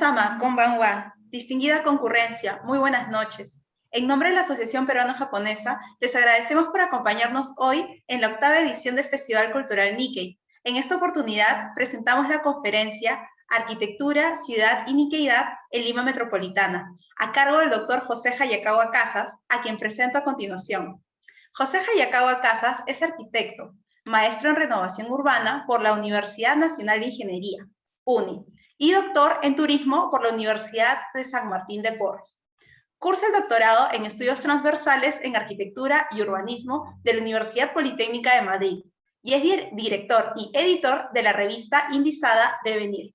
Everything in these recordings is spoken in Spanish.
Minasan-sama, konbanwa, distinguida concurrencia, muy buenas noches. En nombre de la Asociación Peruano-Japonesa, les agradecemos por acompañarnos hoy en la 8ª edición del Festival Cultural Nikkei. En esta oportunidad presentamos la conferencia Arquitectura, Ciudad y Nikkeidad en Lima Metropolitana, a cargo del Dr. José Hayakawa Casas, a quien presento a continuación. José Hayakawa Casas es arquitecto, maestro en renovación urbana por la Universidad Nacional de Ingeniería, UNI, y doctor en turismo por la Universidad de San Martín de Porres. Cursa el doctorado en estudios transversales en arquitectura y urbanismo de la Universidad Politécnica de Madrid y es director y editor de la revista Indizada Devenir.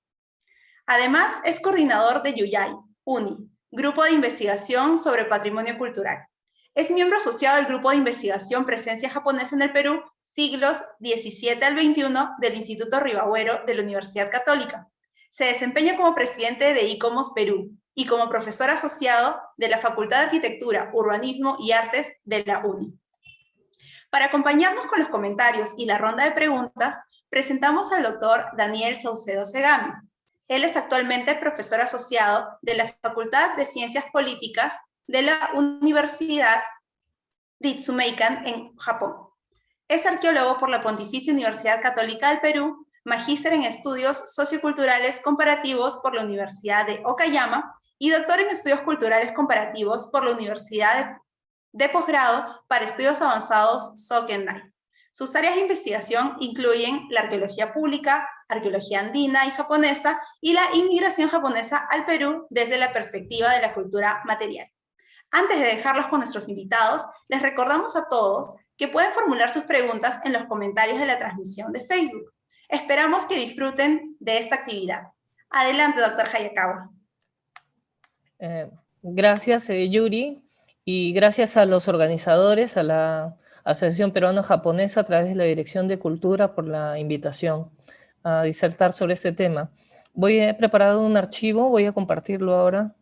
Además, es coordinador de Yuyay, UNI, Grupo de Investigación sobre Patrimonio Cultural. Es miembro asociado del Grupo de Investigación Presencia Japonesa en el Perú, siglos XVII al XXI, del Instituto Ribagüero de la Universidad Católica. Se desempeña como presidente de ICOMOS Perú y como profesor asociado de la Facultad de Arquitectura, Urbanismo y Artes de la UNI. Para acompañarnos con los comentarios y la ronda de preguntas, presentamos al doctor Daniel Saucedo Segami. Él es actualmente profesor asociado de la Facultad de Ciencias Políticas de la Universidad Ritsumeikan en Japón. Es arqueólogo por la Pontificia Universidad Católica del Perú, magíster en estudios socioculturales comparativos por la Universidad de Okayama y doctor en estudios culturales comparativos por la Universidad de Posgrado para Estudios Avanzados Sokendai. Sus áreas de investigación incluyen la arqueología pública, arqueología andina y japonesa y la inmigración japonesa al Perú desde la perspectiva de la cultura material. Antes de dejarlos con nuestros invitados, les recordamos a todos que pueden formular sus preguntas en los comentarios de la transmisión de Facebook. Esperamos que disfruten de esta actividad. Adelante, doctor Hayakawa. Gracias, Yuri, y gracias a los organizadores, a la Asociación Peruano-Japonesa, a través de la Dirección de Cultura, por la invitación a disertar sobre este tema. He preparado un archivo, voy a compartirlo ahora.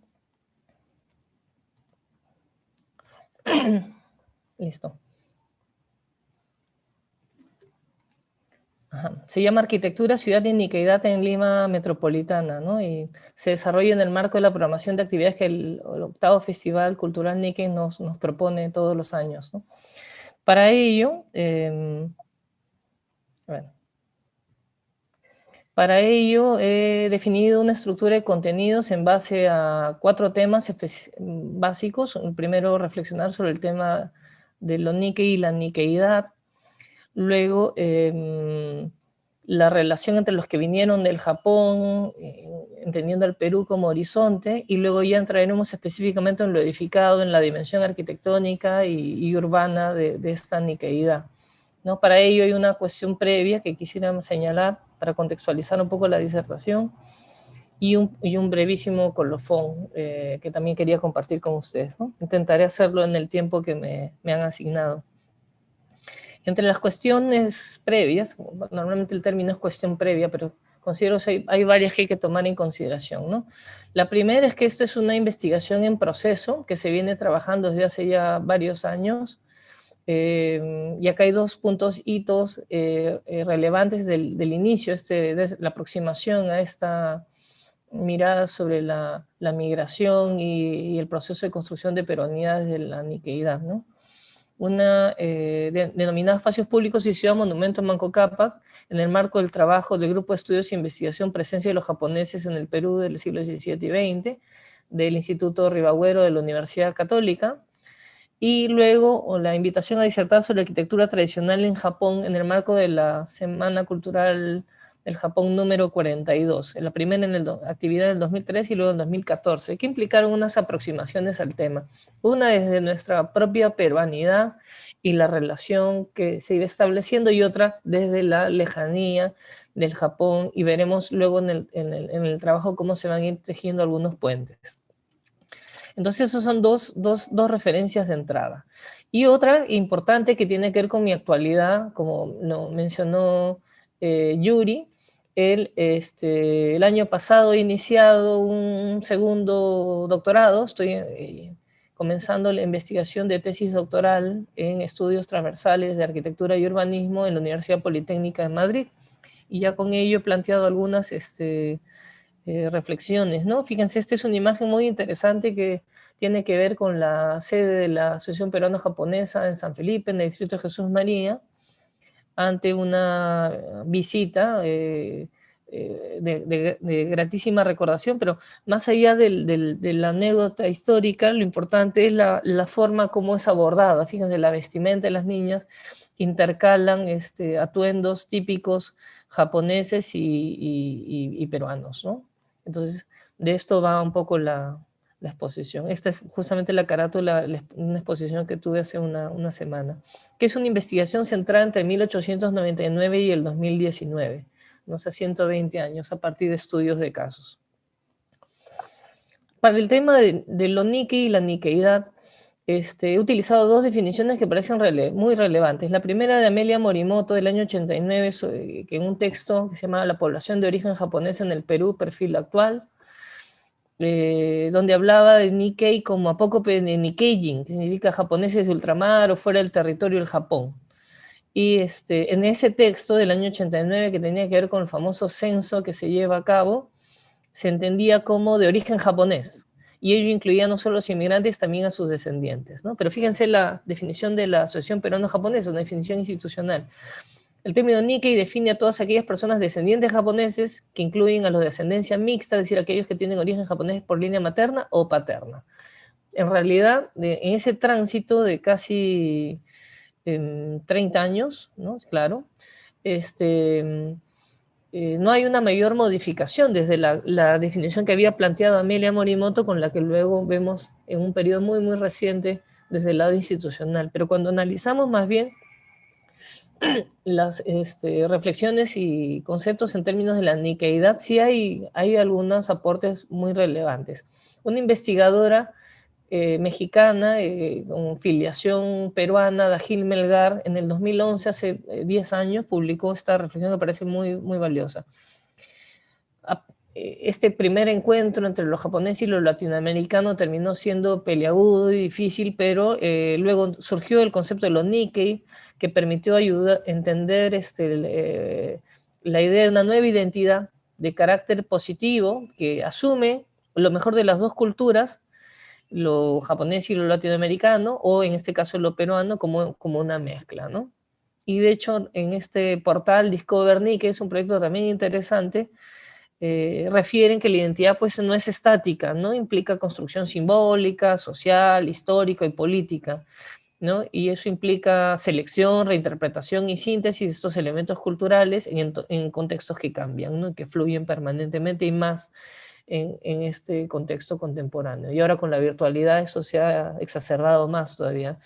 Listo. Ajá. Se llama Arquitectura, Ciudad y Nikkeidad en Lima Metropolitana, ¿no? Y se desarrolla en el marco de la programación de actividades que el 8º Festival Cultural Nikkei nos propone todos los años, ¿no? Para ello, he definido una estructura de contenidos en base a 4 temas básicos. El primero, reflexionar sobre el tema de lo Nikkei y la Nikkeidad. Luego, la relación entre los que vinieron del Japón, entendiendo al Perú como horizonte, y luego ya entraremos específicamente en lo edificado, en la dimensión arquitectónica y urbana de esta Nikkeidad, ¿no? Para ello hay una cuestión previa que quisiera señalar para contextualizar un poco la disertación y un brevísimo colofón que también quería compartir con ustedes, ¿no? Intentaré hacerlo en el tiempo que me han asignado. Entre las cuestiones previas, normalmente el término es cuestión previa, pero considero que hay varias que hay que tomar en consideración, ¿no? La primera es que esto es una investigación en proceso que se viene trabajando desde hace ya varios años, y acá hay 2 hitos relevantes del inicio, de la aproximación a esta mirada sobre la migración y el proceso de construcción de peronidades de la Nikkeidad, ¿no? Una denominada Espacios Públicos y Ciudad Monumento Manco Cápac, en el marco del trabajo del Grupo de Estudios e Investigación Presencia de los Japoneses en el Perú del siglo XVII y XX, del Instituto Ribagüero de la Universidad Católica, y luego la invitación a disertar sobre arquitectura tradicional en Japón en el marco de la Semana Cultural del Japón número 42, la primera actividad del 2003 y luego en 2014, que implicaron unas aproximaciones al tema. Una desde nuestra propia peruanidad y la relación que se iba estableciendo, y otra desde la lejanía del Japón, y veremos luego en el trabajo cómo se van a ir tejiendo algunos puentes. Entonces, esos son dos referencias de entrada. Y otra importante que tiene que ver con mi actualidad, como lo mencionó Yuri, el año pasado he iniciado un segundo doctorado, estoy comenzando la investigación de tesis doctoral en estudios transversales de arquitectura y urbanismo en la Universidad Politécnica de Madrid, y ya con ello he planteado algunas reflexiones, ¿no? Fíjense, esta es una imagen muy interesante que tiene que ver con la sede de la Asociación Peruano-Japonesa en San Felipe, en el distrito de Jesús María, ante una visita de gratísima recordación, pero más allá de la anécdota histórica, lo importante es la forma como es abordada. Fíjense, la vestimenta de las niñas intercalan atuendos típicos japoneses y peruanos, ¿no? Entonces, de esto va un poco la exposición. Esta es justamente la carátula, una exposición que tuve hace una semana, que es una investigación centrada entre 1899 y el 2019, ¿no? O sea, 120 años a partir de estudios de casos. Para el tema de lo Nikkei y la Nikkeidad, he utilizado dos definiciones que parecen muy relevantes. La primera de Amelia Morimoto del año 89, que en un texto que se llama La población de origen japonés en el Perú, perfil actual, donde hablaba de Nikkei como apócope de Nikkeijin, que significa japoneses de ultramar o fuera del territorio del Japón. Y en ese texto del año 89, que tenía que ver con el famoso censo que se lleva a cabo, se entendía como de origen japonés. Y ello incluía no solo a los inmigrantes, también a sus descendientes, ¿no? Pero fíjense la definición de la Asociación Peruano-Japonesa, una definición institucional. El término Nikkei define a todas aquellas personas descendientes japoneses que incluyen a los de ascendencia mixta, es decir, aquellos que tienen origen japonés por línea materna o paterna. En realidad, en ese tránsito de casi 30 años, ¿no? Claro, no hay una mayor modificación desde la definición que había planteado Amelia Morimoto, con la que luego vemos en un periodo muy, muy reciente desde el lado institucional. Pero cuando analizamos más bien las reflexiones y conceptos en términos de la Nikkeidad, sí hay algunos aportes muy relevantes. Una investigadora mexicana con filiación peruana, Dajil Melgar, en el 2011, hace 10 años, publicó esta reflexión que me parece muy, muy valiosa. Este primer encuentro entre los japoneses y los latinoamericanos terminó siendo peliagudo y difícil, pero luego surgió el concepto de los Nikkei, que permitió ayudar a entender la idea de una nueva identidad de carácter positivo que asume lo mejor de las dos culturas, lo japonés y lo latinoamericano, o en este caso lo peruano, como una mezcla, ¿no? Y de hecho, en este portal Discover Nikkei, es un proyecto también interesante, refieren que la identidad pues no es estática, ¿no? Implica construcción simbólica, social, histórica y política, ¿no? Y eso implica selección, reinterpretación y síntesis de estos elementos culturales en contextos que cambian, ¿no? Que fluyen permanentemente y más en este contexto contemporáneo. Y ahora con la virtualidad eso se ha exacerbado más todavía.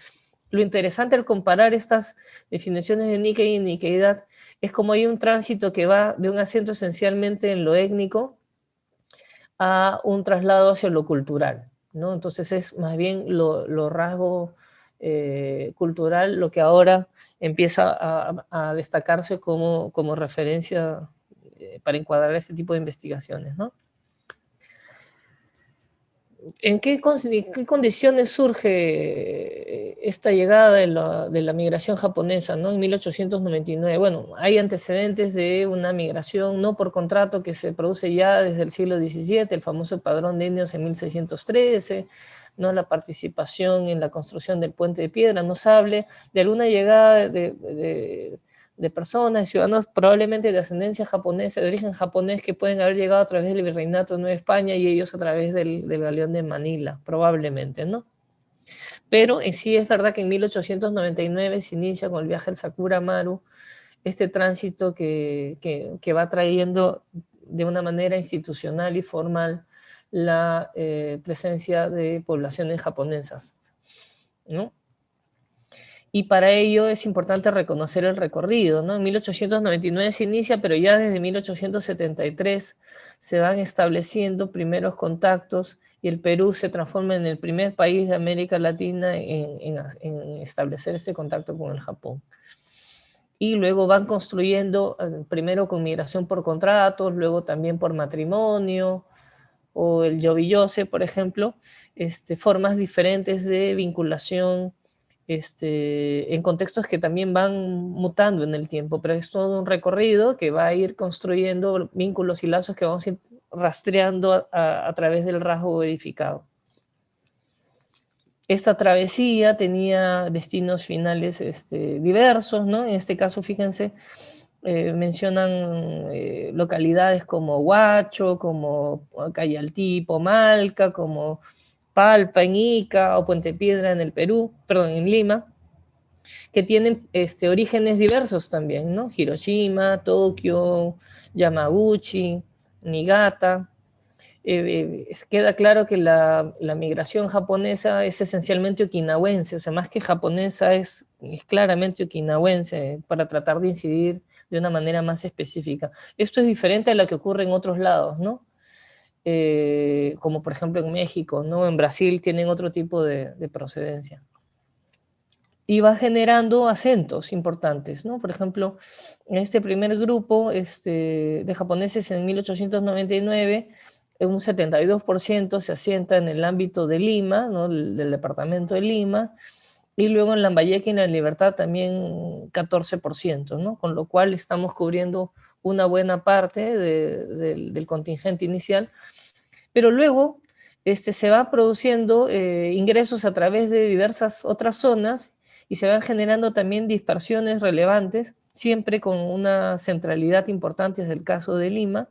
Lo interesante al comparar estas definiciones de Nikkei y Nikkeidad es como hay un tránsito que va de un acento esencialmente en lo étnico a un traslado hacia lo cultural, ¿no? Entonces es más bien lo rasgo cultural lo que ahora empieza a destacarse como referencia para encuadrar este tipo de investigaciones, ¿no? ¿En qué condiciones surge esta llegada de la migración japonesa, ¿no? En 1899. Bueno, hay antecedentes de una migración no por contrato que se produce ya desde el siglo XVII, el famoso padrón de indios en 1613, ¿no? La participación en la construcción del puente de piedra, nos hable de alguna llegada de personas, de ciudadanos probablemente de ascendencia japonesa, de origen japonés, que pueden haber llegado a través del virreinato de Nueva España y ellos a través del galeón de Manila, probablemente, ¿no? Pero en sí es verdad que en 1899 se inicia con el viaje al Sakura Maru, este tránsito que va trayendo de una manera institucional y formal la presencia de poblaciones japonesas, ¿no? Y para ello es importante reconocer el recorrido, ¿no? En 1899 se inicia, pero ya desde 1873 se van estableciendo primeros contactos y el Perú se transforma en el primer país de América Latina en establecer ese contacto con el Japón. Y luego van construyendo, primero con migración por contratos, luego también por matrimonio, o el yobiyose, por ejemplo, formas diferentes de vinculación en contextos que también van mutando en el tiempo, pero es todo un recorrido que va a ir construyendo vínculos y lazos que vamos a ir rastreando a través del rasgo edificado. Esta travesía tenía destinos finales diversos, ¿no? En este caso, fíjense, mencionan localidades como Huacho, como Cayaltí, Pomalca, como Palpa en Ica o Puente Piedra en el Perú, perdón, en Lima, que tienen orígenes diversos también, ¿no? Hiroshima, Tokio, Yamaguchi, Niigata. Queda claro que la migración japonesa es esencialmente okinawense, o sea, más que japonesa es claramente okinawense para tratar de incidir de una manera más específica. Esto es diferente a lo que ocurre en otros lados, ¿no? Como por ejemplo en México, ¿no? En Brasil tienen otro tipo de procedencia. Y va generando acentos importantes, ¿no? Por ejemplo, en este primer grupo de japoneses en 1899, un 72% se asienta en el ámbito de Lima, ¿no? del departamento de Lima, y luego en Lambayeque y en La Libertad también 14%, ¿no? Con lo cual estamos cubriendo una buena parte del contingente inicial, pero luego se va produciendo ingresos a través de diversas otras zonas y se van generando también dispersiones relevantes, siempre con una centralidad importante, es el caso de Lima,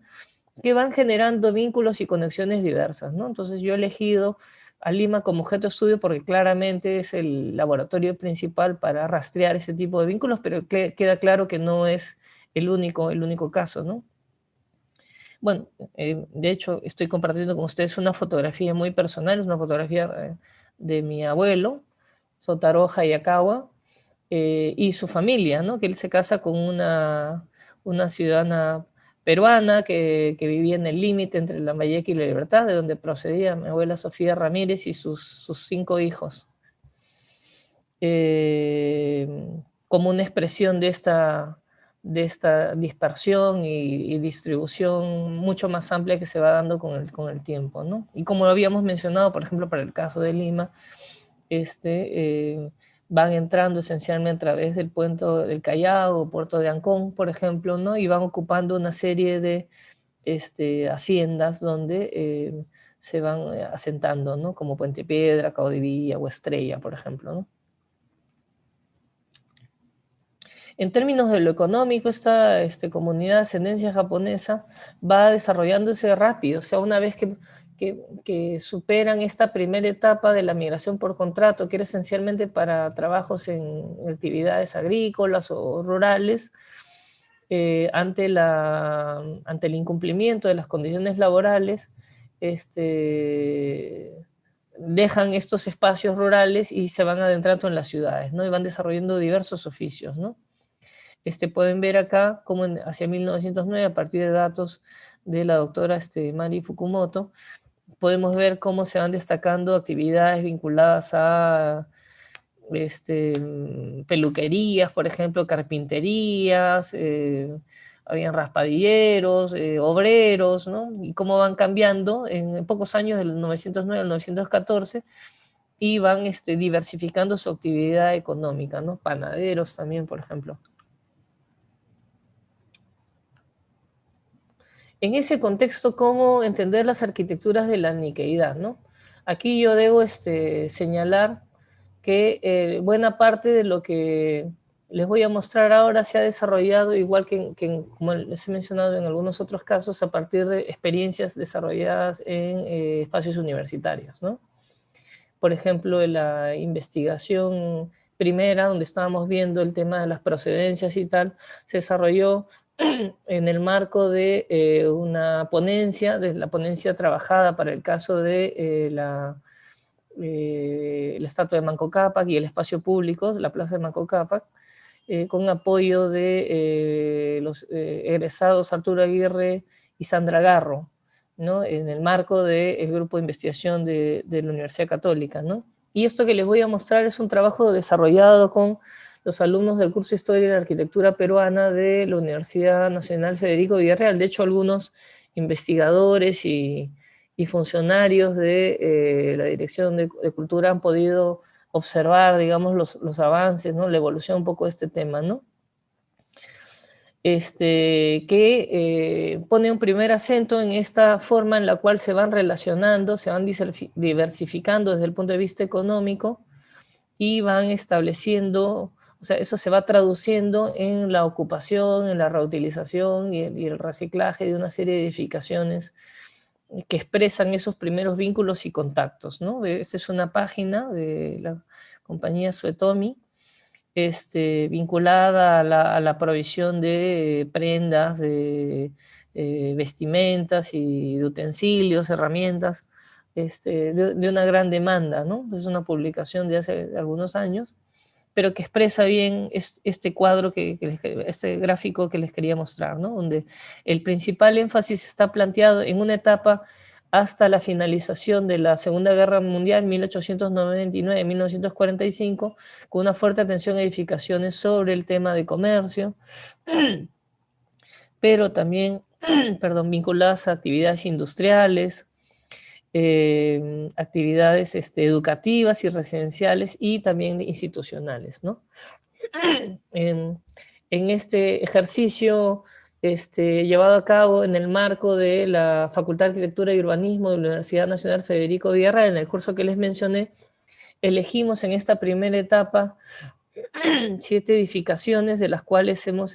que van generando vínculos y conexiones diversas, ¿no? Entonces yo he elegido a Lima como objeto de estudio porque claramente es el laboratorio principal para rastrear ese tipo de vínculos, pero queda claro que no es el único caso, ¿no? Bueno, de hecho estoy compartiendo con ustedes una fotografía muy personal, es una fotografía de mi abuelo, Sotaro Hayakawa, y su familia, ¿no? Que él se casa con una ciudadana peruana que vivía en el límite entre Lambayeque y La Libertad, de donde procedía mi abuela Sofía Ramírez y sus 5 hijos. Como una expresión de esta dispersión y distribución mucho más amplia que se va dando con el tiempo, ¿no? Y como lo habíamos mencionado, por ejemplo, para el caso de Lima, van entrando esencialmente a través del puente del Callao o puerto de Ancón, por ejemplo, ¿no? Y van ocupando una serie de haciendas donde se van asentando, ¿no? Como Puente Piedra, Caudivilla o Estrella, por ejemplo, ¿no? En términos de lo económico, esta comunidad de ascendencia japonesa va desarrollándose rápido, o sea, una vez que superan esta primera etapa de la migración por contrato, que era esencialmente para trabajos en actividades agrícolas o rurales, ante el incumplimiento de las condiciones laborales, dejan estos espacios rurales y se van adentrando en las ciudades, ¿no? Y van desarrollando diversos oficios, ¿no? Pueden ver acá cómo hacia 1909, a partir de datos de la doctora Mari Fukumoto, podemos ver cómo se van destacando actividades vinculadas a peluquerías, por ejemplo, carpinterías, habían raspadilleros, obreros, ¿no? Y cómo van cambiando en pocos años, del 909 al 914, y van diversificando su actividad económica, ¿no? Panaderos también, por ejemplo. En ese contexto, ¿cómo entender las arquitecturas de la niqueidad, ¿no? Aquí yo debo señalar que buena parte de lo que les voy a mostrar ahora se ha desarrollado, igual como les he mencionado en algunos otros casos, a partir de experiencias desarrolladas en espacios universitarios, ¿no? Por ejemplo, en la investigación primera, donde estábamos viendo el tema de las procedencias y tal, se desarrolló en el marco de una ponencia, de la ponencia trabajada para el caso de la estatua de Manco Cápac y el espacio público, la plaza de Manco Cápac, con apoyo de los egresados Arturo Aguirre y Sandra Garro, ¿no? En el marco del grupo de investigación de la Universidad Católica, ¿no? Y esto que les voy a mostrar es un trabajo desarrollado con los alumnos del curso de Historia y la Arquitectura Peruana de la Universidad Nacional Federico Villarreal. De hecho, algunos investigadores y funcionarios de la Dirección de Cultura han podido observar, digamos, los avances, ¿no? La evolución un poco de este tema, ¿no? que pone un primer acento en esta forma en la cual se van relacionando, se van diversificando desde el punto de vista económico y van estableciendo, o sea, eso se va traduciendo en la ocupación, en la reutilización y el reciclaje de una serie de edificaciones que expresan esos primeros vínculos y contactos, ¿no? Esta es una página de la compañía Suetomi, vinculada a la provisión de prendas, de vestimentas y de utensilios, herramientas, de una gran demanda, ¿no? Es una publicación de hace algunos años, pero que expresa bien este cuadro, este gráfico que les quería mostrar, ¿no? Donde el principal énfasis está planteado en una etapa hasta la finalización de la Segunda Guerra Mundial, 1899-1945, con una fuerte atención a edificaciones sobre el tema de comercio, pero también, perdón, vinculadas a actividades industriales, actividades educativas y residenciales y también institucionales, ¿no? En este ejercicio llevado a cabo en el marco de la Facultad de Arquitectura y Urbanismo de la Universidad Nacional Federico Villarreal, en el curso que les mencioné, elegimos en esta primera etapa 7 edificaciones, de las cuales hemos,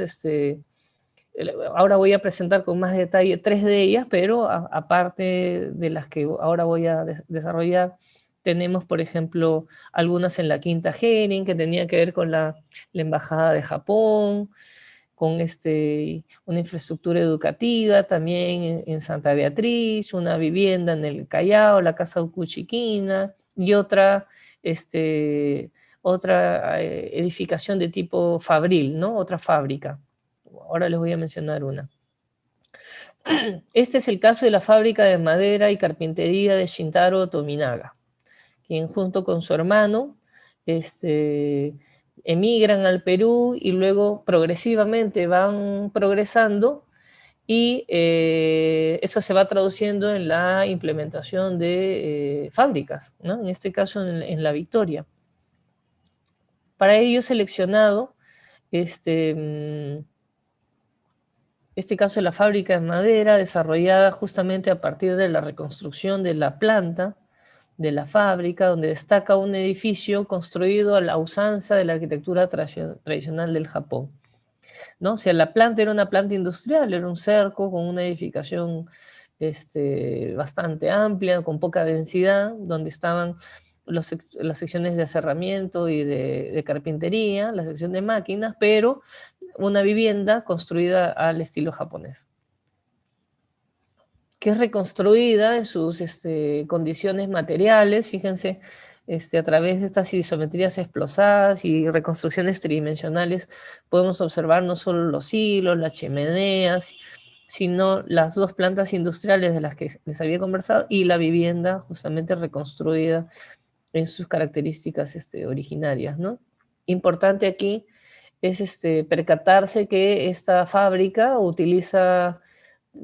ahora voy a presentar con más detalle 3 de ellas, pero aparte de las que ahora voy a desarrollar, tenemos, por ejemplo, algunas en la Quinta Hering, que tenía que ver con la Embajada de Japón, con una infraestructura educativa también en Santa Beatriz, una vivienda en el Callao, la Casa Ucuchiquina, y otra edificación de tipo fabril, ¿no? Otra fábrica. Ahora les voy a mencionar una. Este es el caso de la fábrica de madera y carpintería de Shintaro Tominaga, quien junto con su hermano emigran al Perú y luego progresivamente van progresando y eso se va traduciendo en la implementación de fábricas, ¿no? En este caso en La Victoria. Para ello he seleccionado este caso de la fábrica de madera, desarrollada justamente a partir de la reconstrucción de la planta de la fábrica, donde destaca un edificio construido a la usanza de la arquitectura tradicional del Japón, ¿no? O sea, la planta era una planta industrial, era un cerco con una edificación bastante amplia, con poca densidad, donde estaban las secciones de aserramiento y de carpintería, la sección de máquinas, pero una vivienda construida al estilo japonés, que es reconstruida en sus condiciones materiales, fíjense, a través de estas isometrías explosadas y reconstrucciones tridimensionales, podemos observar no solo los hilos, las chimeneas, sino las 2 plantas industriales de las que les había conversado y la vivienda justamente reconstruida en sus características originarias, ¿no? Importante aquí es percatarse que esta fábrica utiliza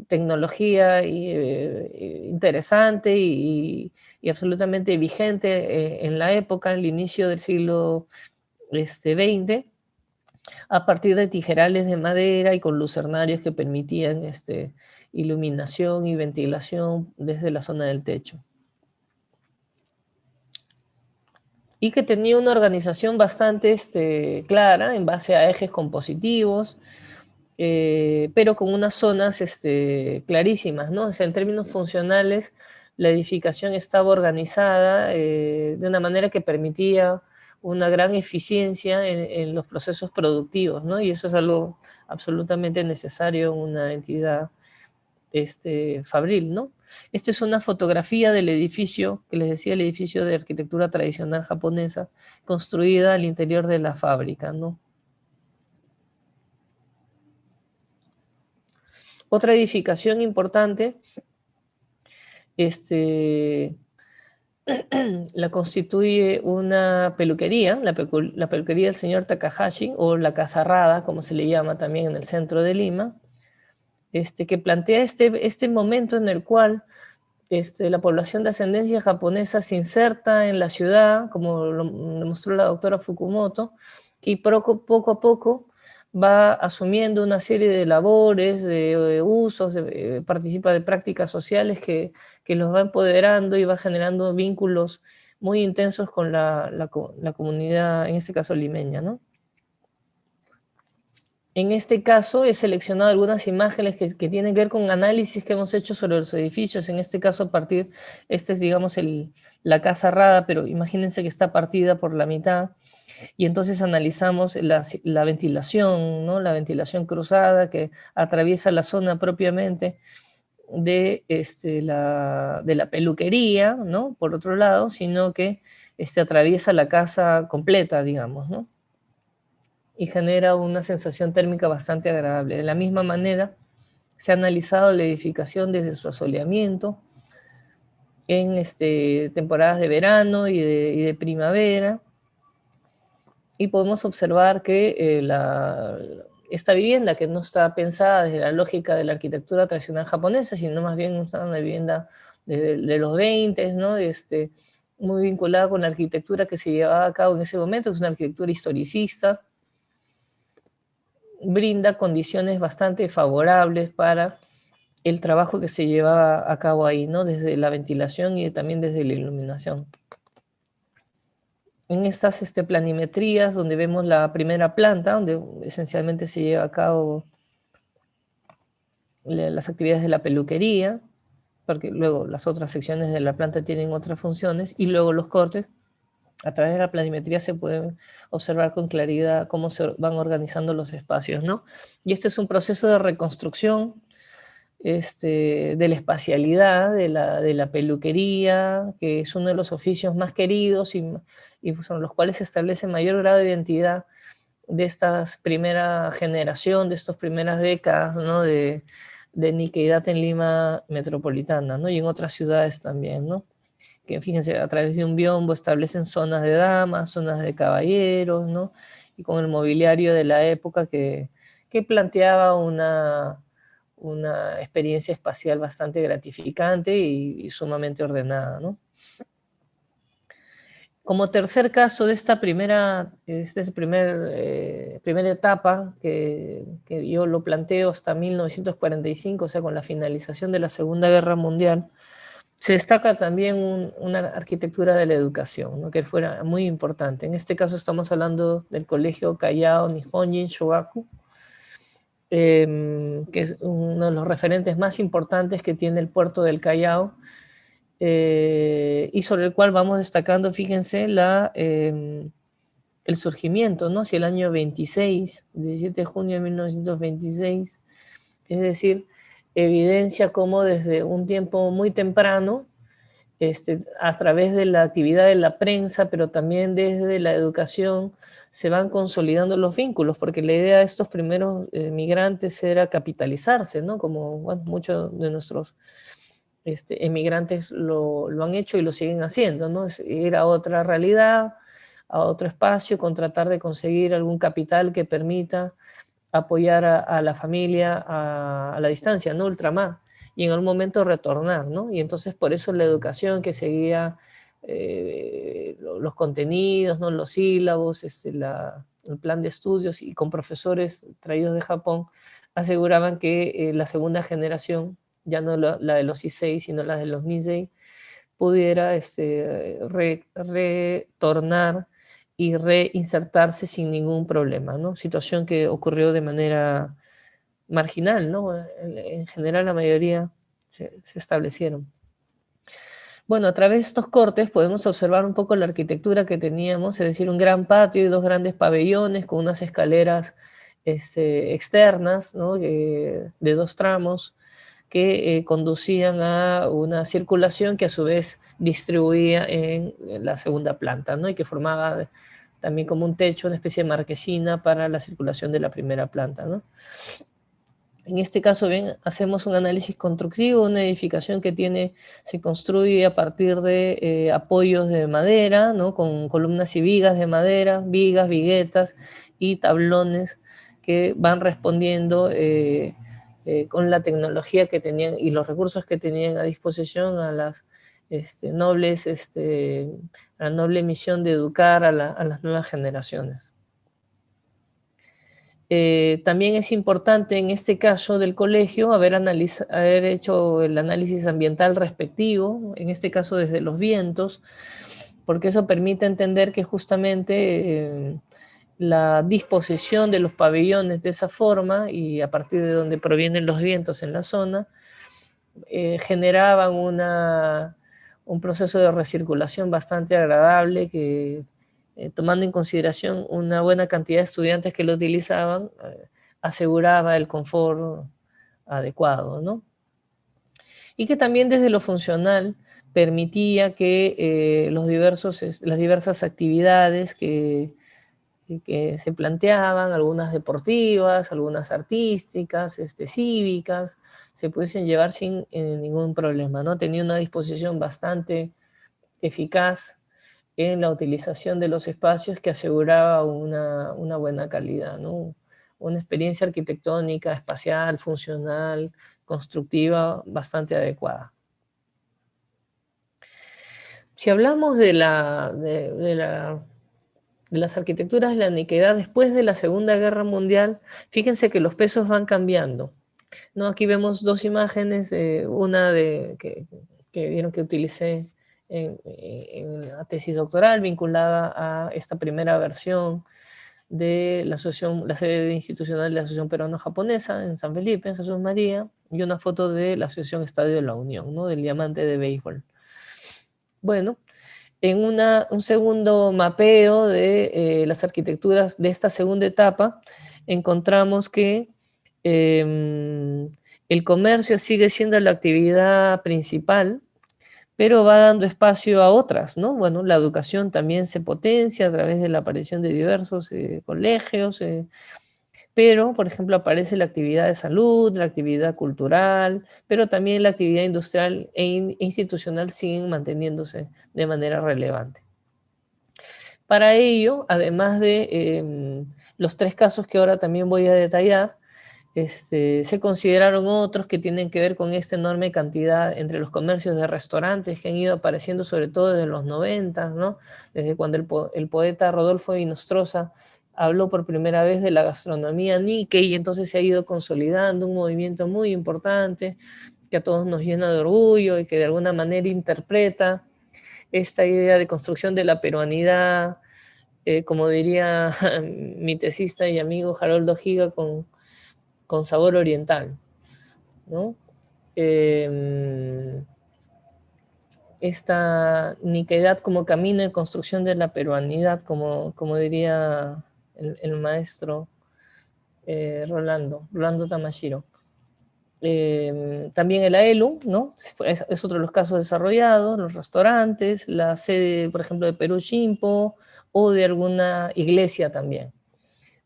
tecnología interesante y absolutamente vigente en la época, en el inicio del siglo XX, a partir de tijerales de madera y con lucernarios que permitían iluminación y ventilación desde la zona del techo. Y que tenía una organización bastante clara en base a ejes compositivos, pero con unas zonas clarísimas, ¿no? O sea, en términos funcionales, la edificación estaba organizada de una manera que permitía una gran eficiencia en los procesos productivos, ¿no? Y eso es algo absolutamente necesario en una entidad fabril, ¿no? Esta es una fotografía del edificio, que les decía, el edificio de arquitectura tradicional japonesa, construida al interior de la fábrica, ¿no? Otra edificación importante la constituye una peluquería, la peluquería del señor Takahashi, o la Casarrada, como se le llama también en el centro de Lima, que plantea este momento en el cual la población de ascendencia japonesa se inserta en la ciudad, como lo mostró la doctora Fukumoto, y poco a poco va asumiendo una serie de labores, de usos, participa de prácticas sociales que los va empoderando y va generando vínculos muy intensos con la comunidad, en este caso limeña, ¿no? En este caso he seleccionado algunas imágenes que tienen que ver con análisis que hemos hecho sobre los edificios, en este caso a partir, este es digamos la casa Rada, pero imagínense que está partida por la mitad, y entonces analizamos la ventilación, ¿no? La ventilación cruzada que atraviesa la zona propiamente de la peluquería, ¿no? Por otro lado, sino que atraviesa la casa completa, digamos, ¿no? Y genera una sensación térmica bastante agradable. De la misma manera, se ha analizado la edificación desde su asoleamiento en temporadas de verano y de primavera, y podemos observar que esta vivienda, que no está pensada desde la lógica de la arquitectura tradicional japonesa, sino más bien una vivienda de los 20, ¿no? Muy vinculada con la arquitectura que se llevaba a cabo en ese momento, que es una arquitectura historicista, brinda condiciones bastante favorables para el trabajo que se llevaba a cabo ahí, ¿no? Desde la ventilación y también desde la iluminación. En estas planimetrías, donde vemos la primera planta, donde esencialmente se lleva a cabo las actividades de la peluquería, porque luego las otras secciones de la planta tienen otras funciones, y luego los cortes. A través de la planimetría se pueden observar con claridad cómo se van organizando los espacios, ¿no? Y este es un proceso de reconstrucción de la espacialidad de la peluquería, que es uno de los oficios más queridos y son los cuales se establece mayor grado de identidad de esta primera generación, de estas primeras décadas, ¿no? de Nikkei-data en Lima metropolitana, ¿no? Y en otras ciudades también, ¿no? Que fíjense, a través de un biombo establecen zonas de damas, zonas de caballeros, ¿no? Y con el mobiliario de la época que planteaba una experiencia espacial bastante gratificante y sumamente ordenada, ¿no? Como tercer caso de esta primera etapa, que yo lo planteo hasta 1945, o sea, con la finalización de la Segunda Guerra Mundial, se destaca también una arquitectura de la educación, ¿no? Que fuera muy importante. En este caso estamos hablando del Colegio Callao Nihonjin Shogaku, que es uno de los referentes más importantes que tiene el puerto del Callao, y sobre el cual vamos destacando, fíjense, el surgimiento, ¿no? Hacia el año 26, 17 de junio de 1926, es decir, evidencia cómo desde un tiempo muy temprano, a través de la actividad de la prensa, pero también desde la educación, se van consolidando los vínculos, porque la idea de estos primeros migrantes era capitalizarse, ¿no? Como bueno, muchos de nuestros emigrantes lo han hecho y lo siguen haciendo, ¿no? Es ir a otra realidad, a otro espacio, con tratar de conseguir algún capital que permita apoyar a la familia a la distancia, no ultramar, y en algún momento retornar, ¿no? Y entonces por eso la educación que seguía los contenidos, ¿no? Los sílabos, el plan de estudios, y con profesores traídos de Japón, aseguraban que la segunda generación, ya no la de los Issei, sino la de los Nisei, pudiera retornar y reinsertarse sin ningún problema, ¿no? Situación que ocurrió de manera marginal, ¿no? En general la mayoría se establecieron. Bueno, a través de estos cortes podemos observar un poco la arquitectura que teníamos, es decir, un gran patio y dos grandes pabellones con unas escaleras externas, ¿no? De dos tramos, que conducían a una circulación que a su vez distribuía en la segunda planta, ¿no? Y que formaba también como un techo, una especie de marquesina para la circulación de la primera planta, ¿no? En este caso, bien, hacemos un análisis constructivo, una edificación que se construye a partir de apoyos de madera, ¿no? Con columnas y vigas de madera, vigas, viguetas y tablones que van respondiendo con la tecnología que tenían y los recursos que tenían a disposición a las nobles, a la noble misión de educar a las nuevas generaciones. También es importante en este caso del colegio haber hecho el análisis ambiental respectivo, en este caso desde los vientos, porque eso permite entender que justamente la disposición de los pabellones de esa forma y a partir de donde provienen los vientos en la zona, generaban un proceso de recirculación bastante agradable que, tomando en consideración una buena cantidad de estudiantes que lo utilizaban, aseguraba el confort adecuado, ¿no? Y que también desde lo funcional permitía que las diversas actividades que se planteaban, algunas deportivas, algunas artísticas, cívicas, se pudiesen llevar sin ningún problema, ¿no? Tenía una disposición bastante eficaz en la utilización de los espacios que aseguraba una buena calidad, ¿no? Una experiencia arquitectónica, espacial, funcional, constructiva, bastante adecuada. Si hablamos de las arquitecturas de la Niquedad después de la Segunda Guerra Mundial, fíjense que los pesos van cambiando, ¿no? Aquí vemos dos imágenes, una que vieron que utilicé en la tesis doctoral vinculada a esta primera versión de la sede institucional de la Asociación Peruano-Japonesa en San Felipe, en Jesús María, y una foto de la Asociación Estadio de la Unión, ¿no? Del diamante de béisbol. Bueno, en un segundo mapeo de las arquitecturas de esta segunda etapa, encontramos que el comercio sigue siendo la actividad principal, pero va dando espacio a otras, ¿no? Bueno, la educación también se potencia a través de la aparición de diversos colegios, pero, por ejemplo, aparece la actividad de salud, la actividad cultural, pero también la actividad industrial e institucional siguen manteniéndose de manera relevante. Para ello, además de los tres casos que ahora también voy a detallar, se consideraron otros que tienen que ver con esta enorme cantidad entre los comercios de restaurantes que han ido apareciendo sobre todo desde los 90, ¿no? Desde cuando el poeta Rodolfo Inostroza habló por primera vez de la gastronomía Nikkei, y entonces se ha ido consolidando un movimiento muy importante que a todos nos llena de orgullo y que de alguna manera interpreta esta idea de construcción de la peruanidad, como diría mi tesista y amigo Haroldo Giga, con sabor oriental, ¿no? Esta niqueidad como camino de construcción de la peruanidad, como diría el maestro Rolando Tamashiro. También el AELU, ¿no? Es otro de los casos desarrollados, los restaurantes, la sede, por ejemplo, de Perú Chimpo, o de alguna iglesia también.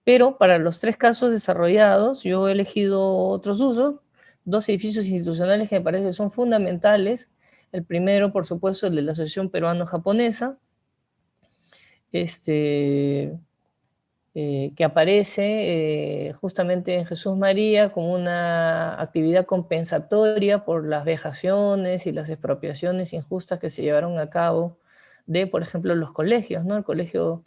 Pero para los tres casos desarrollados, yo he elegido otros usos, dos edificios institucionales que me parece que son fundamentales. El primero, por supuesto, el de la Asociación Peruano-Japonesa, que aparece justamente en Jesús María como una actividad compensatoria por las vejaciones y las expropiaciones injustas que se llevaron a cabo de, por ejemplo, los colegios, ¿no? El colegio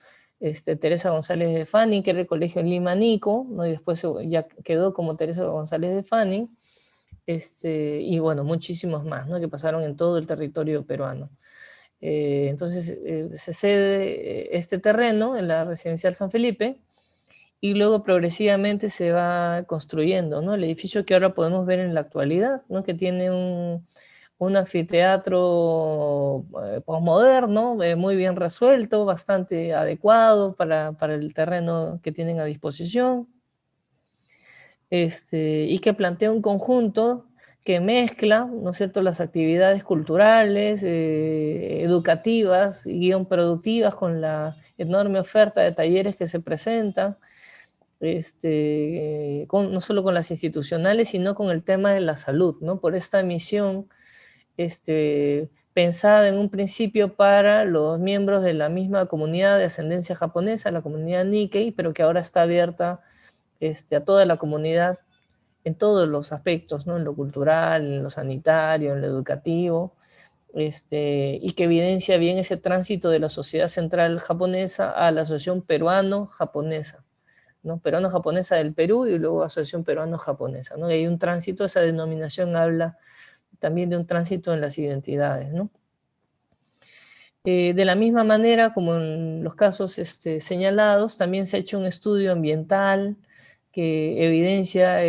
Teresa González de Fanning, que era el colegio en Lima Nico, ¿no? Y después ya quedó como Teresa González de Fanning, y bueno, muchísimos más, ¿no? Que pasaron en todo el territorio peruano. Entonces se cede este terreno en la residencial San Felipe y luego progresivamente se va construyendo, ¿no? El edificio que ahora podemos ver en la actualidad, ¿no? Que tiene un anfiteatro posmoderno, muy bien resuelto, bastante adecuado para el terreno que tienen a disposición, y que plantea un conjunto que mezcla, ¿no es cierto?, las actividades culturales, educativas y guión productivas con la enorme oferta de talleres que se presentan, no solo con las institucionales, sino con el tema de la salud, ¿no? Por esta misión pensada en un principio para los miembros de la misma comunidad de ascendencia japonesa, la comunidad Nikkei, pero que ahora está abierta a toda la comunidad en todos los aspectos, ¿no? En lo cultural, en lo sanitario, en lo educativo, y que evidencia bien ese tránsito de la sociedad central japonesa a la asociación peruano-japonesa, ¿no? Peruano-japonesa del Perú y luego Asociación Peruano-Japonesa, ¿no? Y hay un tránsito, esa denominación habla también de un tránsito en las identidades, ¿no? De la misma manera, como en los casos señalados, también se ha hecho un estudio ambiental que evidencia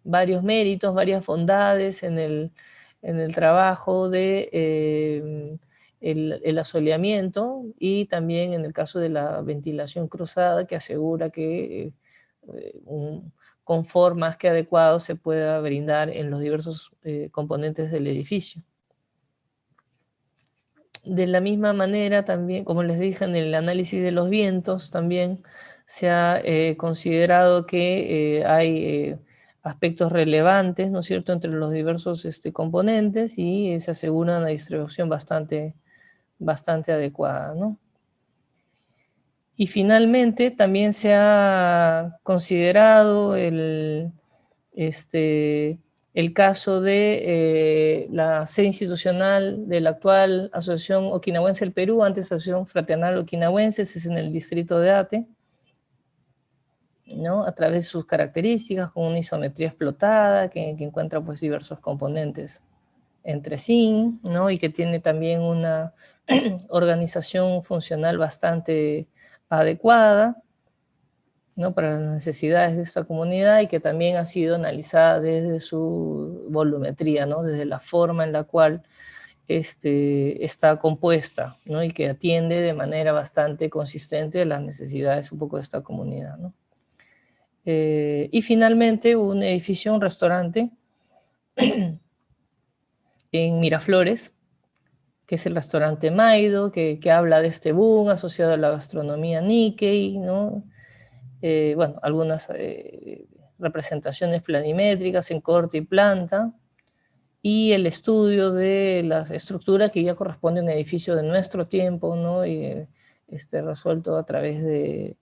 varios méritos, varias bondades en el trabajo de el asoleamiento y también en el caso de la ventilación cruzada que asegura que un confort más que adecuado se pueda brindar en los diversos componentes del edificio. De la misma manera también, como les dije, en el análisis de los vientos también se ha considerado que hay aspectos relevantes, ¿no es cierto?, entre los diversos componentes y se asegura una distribución bastante adecuada, ¿no? Y finalmente también se ha considerado el caso de la sede institucional de la actual Asociación Okinawense del Perú, antes Asociación Fraternal Okinawense, es en el distrito de Ate, ¿no? A través de sus características, con una isometría explotada, que encuentra pues diversos componentes entre sí, ¿no? Y que tiene también una organización funcional bastante adecuada, ¿no?, para las necesidades de esta comunidad y que también ha sido analizada desde su volumetría, ¿no?, desde la forma en la cual está compuesta, ¿no?, y que atiende de manera bastante consistente las necesidades un poco de esta comunidad, ¿no? Y finalmente un edificio, un restaurante en Miraflores, que es el restaurante Maido, que habla de este boom asociado a la gastronomía Nikkei, ¿no? Bueno, algunas representaciones planimétricas en corte y planta, y el estudio de las estructuras que ya corresponde a un edificio de nuestro tiempo, ¿no? Y resuelto a través de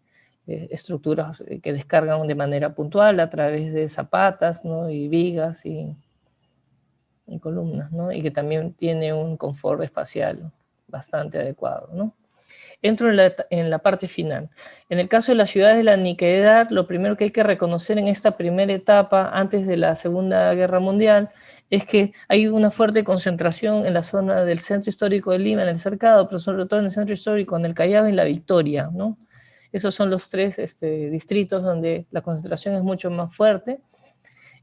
estructuras que descargan de manera puntual, a través de zapatas, ¿no?, y vigas y columnas, ¿no? Y que también tiene un confort espacial bastante adecuado, ¿no? Entro en la parte final. En el caso de las ciudades de la Nikkei-edad, lo primero que hay que reconocer en esta primera etapa, antes de la Segunda Guerra Mundial, es que hay una fuerte concentración en la zona del centro histórico de Lima, en el Cercado, pero sobre todo en el centro histórico, en el Callao y en la Victoria, ¿no? Esos son los tres distritos donde la concentración es mucho más fuerte.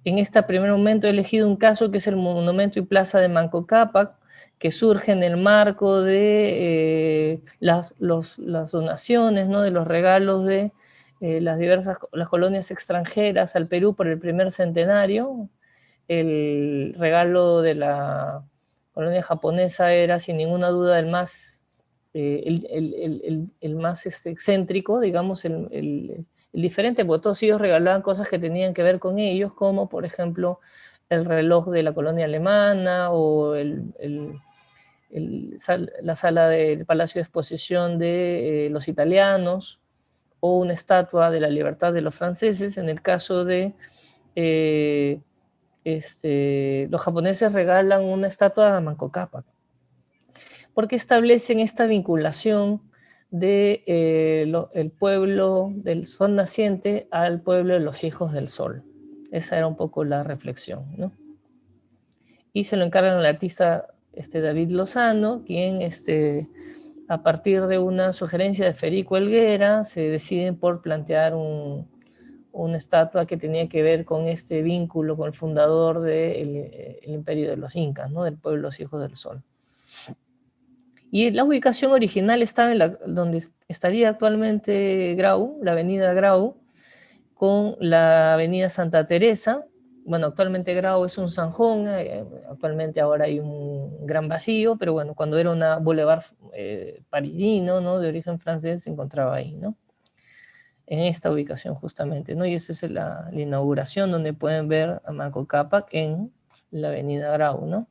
En este primer momento he elegido un caso que es el monumento y plaza de Manco Cápac, que surge en el marco de las donaciones, ¿no?, de los regalos de las colonias extranjeras al Perú por el primer centenario. El regalo de la colonia japonesa era sin ninguna duda el más excéntrico, digamos, el diferente, porque todos ellos regalaban cosas que tenían que ver con ellos, como por ejemplo el reloj de la colonia alemana o la sala del Palacio de Exposición de los italianos, o una estatua de la libertad de los franceses. En el caso de los japoneses regalan una estatua de Manco Cápac, porque establecen esta vinculación de el pueblo del sol naciente al pueblo de los hijos del sol. Esa era un poco la reflexión, ¿no? Y se lo encargan al artista David Lozano, quien a partir de una sugerencia de Federico Helguera se deciden por plantear una estatua que tenía que ver con este vínculo con el fundador del imperio de los incas, ¿no?, del pueblo de los hijos del sol. Y la ubicación original estaba donde estaría actualmente Grau, la avenida Grau, con la avenida Santa Teresa. Bueno, actualmente Grau es un zanjón, actualmente ahora hay un gran vacío, pero bueno, cuando era una boulevard parisino, ¿no?, de origen francés, se encontraba ahí, ¿no?, en esta ubicación justamente, ¿no? Y esa es la inauguración donde pueden ver a Manco Cápac en la avenida Grau, ¿no?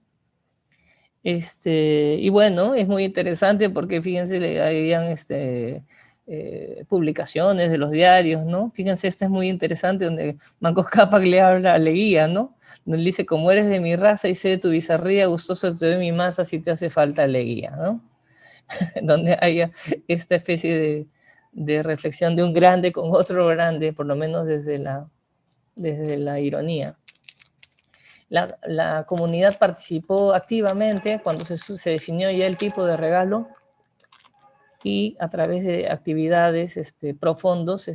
Y bueno, es muy interesante porque fíjense, habían publicaciones de los diarios, ¿no? Fíjense, es muy interesante donde Manco Cápac le habla a Leguía, ¿no? Donde dice: como eres de mi raza y sé de tu bizarría, gustoso te doy mi masa si te hace falta Leguía, ¿no? Donde haya esta especie de reflexión de un grande con otro grande, por lo menos desde la ironía. La comunidad participó activamente cuando se definió ya el tipo de regalo y a través de actividades pro fondos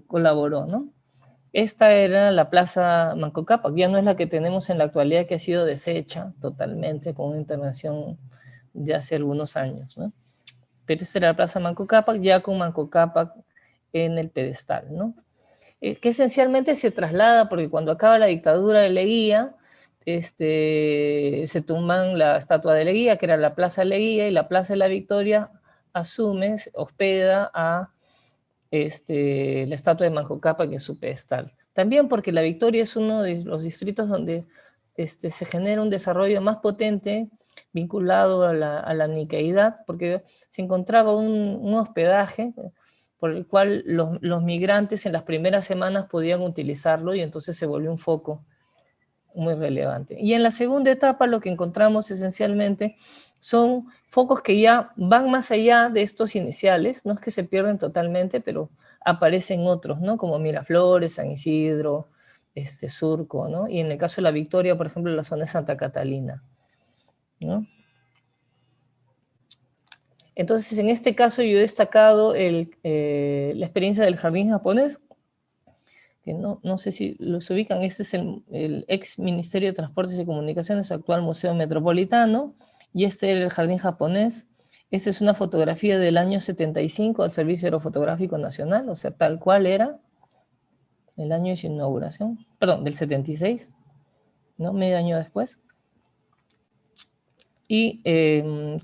colaboró, ¿no? Esta era la Plaza Manco Cápac, ya no es la que tenemos en la actualidad, que ha sido deshecha totalmente con una intervención de hace algunos años, ¿no? Pero esta era la Plaza Manco Cápac, ya con Manco Cápac en el pedestal, ¿no? Que esencialmente se traslada, porque cuando acaba la dictadura de Leguía, se tumban la estatua de Leguía, que era la Plaza de Leguía, y la Plaza de la Victoria asume, hospeda a la estatua de Manco Cápac en su pedestal. También porque la Victoria es uno de los distritos donde se genera un desarrollo más potente vinculado a la niqueidad, porque se encontraba un hospedaje por el cual los migrantes en las primeras semanas podían utilizarlo y entonces se volvió un foco muy relevante. Y en la segunda etapa lo que encontramos esencialmente son focos que ya van más allá de estos iniciales, no es que se pierden totalmente, pero aparecen otros, ¿no? Como Miraflores, San Isidro, Surco, ¿no? Y en el caso de la Victoria, por ejemplo, la zona de Santa Catalina, ¿no? Entonces, en este caso yo he destacado la experiencia del jardín japonés, que no sé si los ubican. Este es el ex Ministerio de Transportes y Comunicaciones, actual Museo Metropolitano, y este era el jardín japonés. Esta es una fotografía del año 75 del Servicio Aerofotográfico Nacional, o sea, tal cual era el año de su inauguración, perdón, del 76, ¿no? Medio año después. Y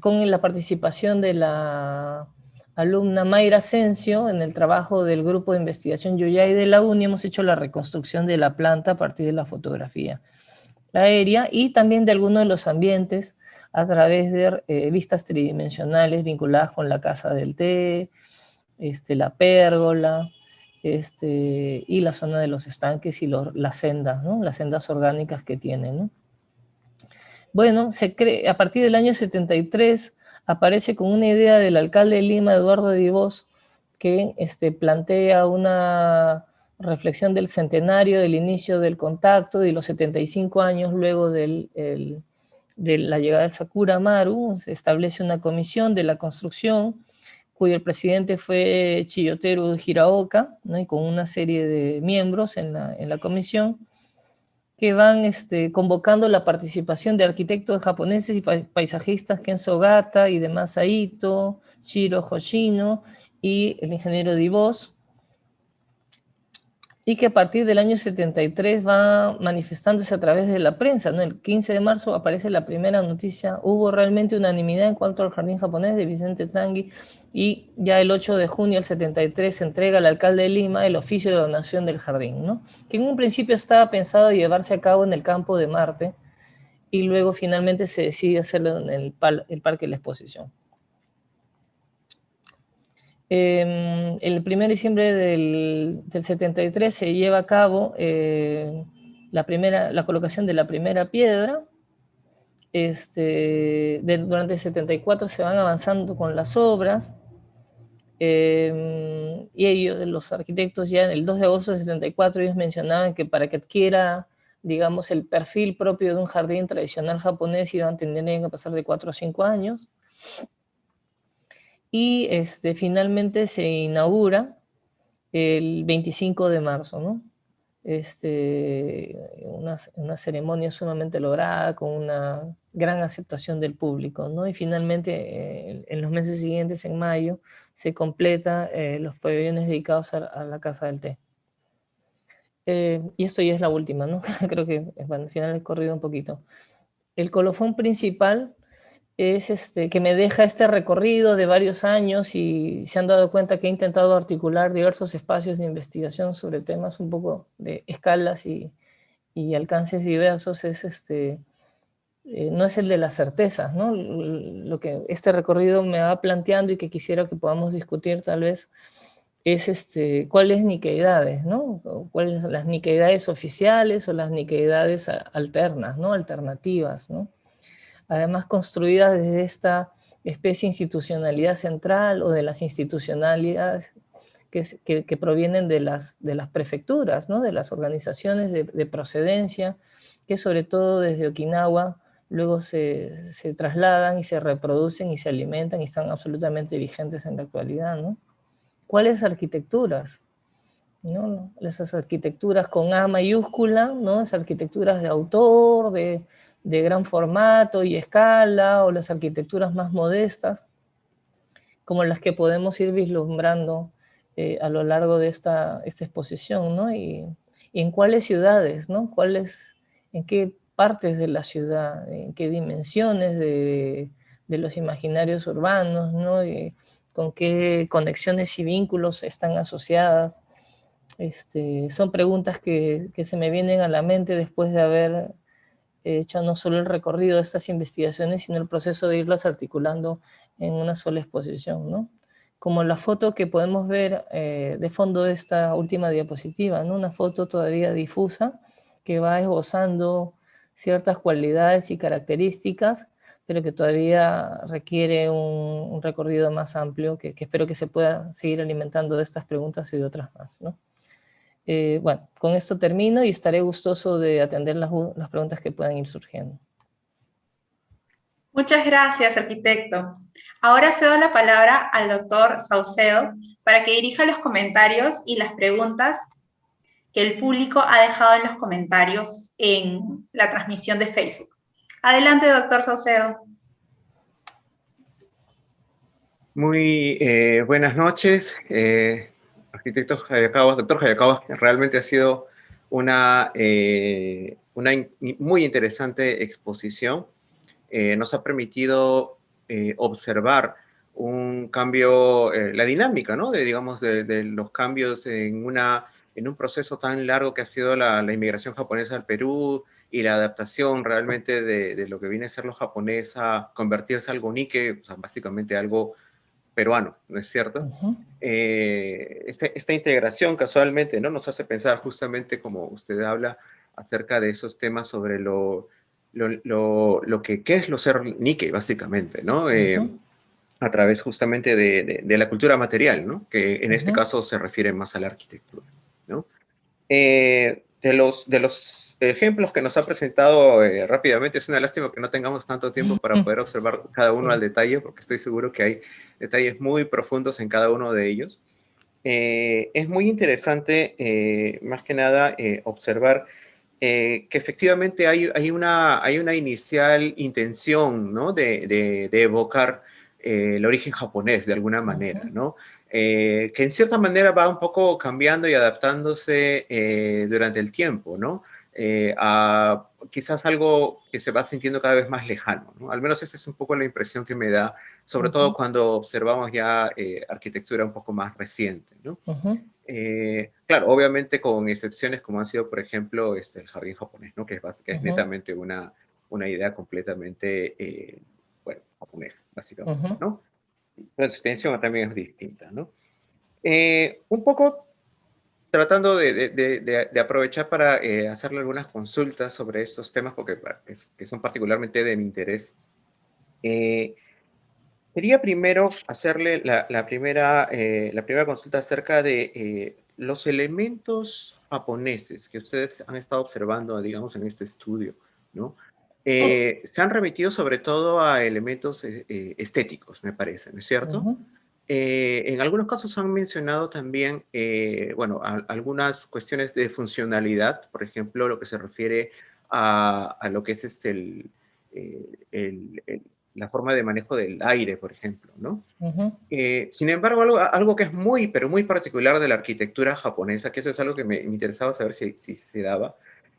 con la participación de la alumna Mayra Asensio en el trabajo del grupo de investigación Yuyay de la UNI, hemos hecho la reconstrucción de la planta a partir de la fotografía aérea y también de algunos de los ambientes a través de vistas tridimensionales vinculadas con la Casa del Té, la pérgola, y la zona de los estanques y las sendas, ¿no? Las sendas orgánicas que tienen, ¿no? Bueno, a partir del año 73 aparece con una idea del alcalde de Lima, Eduardo Dibós, que plantea una reflexión del centenario del inicio del contacto y los 75 años luego de la llegada de Sakura Maru. Se establece una comisión de la construcción, cuyo presidente fue Chiyoteru Hiraoka, ¿no? Y con una serie de miembros en la comisión, que van convocando la participación de arquitectos japoneses y paisajistas Kenzo Gata y demás Saito, Shiro Hoshino y el ingeniero Dibós, y que a partir del año 73 va manifestándose a través de la prensa, ¿no? El 15 de marzo aparece la primera noticia: hubo realmente unanimidad en cuanto al jardín japonés de Vicente Tanguy, y ya el 8 de junio del 73 se entrega al alcalde de Lima el oficio de donación del jardín, ¿no? Que en un principio estaba pensado llevarse a cabo en el campo de Marte, y luego finalmente se decide hacerlo en el Parque de la Exposición. El 1 de diciembre del 73 se lleva a cabo la colocación de la primera piedra. Durante el 74 se van avanzando con las obras, y ellos, los arquitectos, ya en el 2 de agosto del 74, ellos mencionaban que para que adquiera, digamos, el perfil propio de un jardín tradicional japonés iban a tener que pasar de 4 a 5 años. Y finalmente se inaugura el 25 de marzo, ¿no? Una ceremonia sumamente lograda, con una gran aceptación del público, ¿no? Y finalmente, en los meses siguientes, en mayo, se completa los pabellones dedicados a la Casa del Té. Y esto ya es la última, ¿no? Creo que, bueno, al final he corrido un poquito. El colofón principal es que me deja este recorrido de varios años, y se han dado cuenta que he intentado articular diversos espacios de investigación sobre temas un poco de escalas y alcances diversos. No es el de las certezas, ¿no? Lo que este recorrido me va planteando y que quisiera que podamos discutir tal vez es cuáles niqueidades, ¿no? Cuáles son las niqueidades oficiales o las niqueidades alternas, ¿no? Alternativas, ¿no? Además construidas desde esta especie de institucionalidad central o de las institucionalidades que provienen de las prefecturas, ¿no? De las organizaciones de procedencia, que sobre todo desde Okinawa luego se trasladan y se reproducen y se alimentan y están absolutamente vigentes en la actualidad, ¿no? ¿Cuáles arquitecturas? ¿No? Esas arquitecturas con A mayúscula, ¿no? Esas arquitecturas de autor, de gran formato y escala, o las arquitecturas más modestas, como las que podemos ir vislumbrando a lo largo de esta exposición, ¿no? Y en cuáles ciudades, ¿no? En qué partes de la ciudad, en qué dimensiones de los imaginarios urbanos, ¿no? Con qué conexiones y vínculos están asociadas. Son preguntas que se me vienen a la mente después de haber hecho no solo el recorrido de estas investigaciones, sino el proceso de irlas articulando en una sola exposición, ¿no? Como la foto que podemos ver de fondo de esta última diapositiva, ¿no? Una foto todavía difusa que va esbozando ciertas cualidades y características, pero que todavía requiere un recorrido más amplio que espero que se pueda seguir alimentando de estas preguntas y de otras más, ¿no? Bueno, con esto termino y estaré gustoso de atender las preguntas que puedan ir surgiendo. Muchas gracias, arquitecto. Ahora cedo la palabra al doctor Saucedo para que dirija los comentarios y las preguntas que el público ha dejado en los comentarios en la transmisión de Facebook. Adelante, doctor Saucedo. Muy buenas noches, arquitecto Jayacabas, doctor Jayacabas, que realmente ha sido una muy interesante exposición. Nos ha permitido observar un cambio, la dinámica, ¿no? Digamos, de los cambios en un proceso tan largo que ha sido la inmigración japonesa al Perú y la adaptación realmente de lo que viene a ser lo japonés a convertirse en algo Nikkei, o sea, básicamente algo peruano, ¿no es cierto? Esta integración casualmente, ¿no? Nos hace pensar justamente como usted habla acerca de esos temas sobre qué es lo ser Nikkei, básicamente, ¿no? A través justamente de la cultura material, ¿no? Que en este caso se refiere más a la arquitectura, ¿no? De los ejemplos que nos ha presentado rápidamente, es una lástima que no tengamos tanto tiempo para poder observar cada uno al detalle, porque estoy seguro que hay detalles muy profundos en cada uno de ellos. Es muy interesante, más que nada, observar que efectivamente hay una inicial intención, ¿no? de evocar el origen japonés de alguna manera, ¿no? Que en cierta manera va un poco cambiando y adaptándose durante el tiempo, ¿no? A quizás algo que se va sintiendo cada vez más lejano, ¿no? Al menos esa es un poco la impresión que me da, sobre todo cuando observamos ya arquitectura un poco más reciente, ¿no? Claro, obviamente con excepciones como han sido, por ejemplo, el jardín japonés, ¿no? Que es netamente una idea completamente, bueno, japonesa, básicamente, ¿no? Pero su extensión también es distinta, ¿no? Un poco tratando de aprovechar para hacerle algunas consultas sobre estos temas, porque que son particularmente de mi interés. Quería primero hacerle la primera consulta acerca de los elementos japoneses que ustedes han estado observando, digamos, en este estudio, ¿no? Se han remitido sobre todo a elementos estéticos, me parece, ¿no es cierto? En algunos casos han mencionado también, bueno, algunas cuestiones de funcionalidad, por ejemplo, lo que se refiere a lo que es la forma de manejo del aire, por ejemplo, ¿no? Sin embargo, algo que es muy, pero muy particular de la arquitectura japonesa, que eso es algo que me interesaba saber si se daba,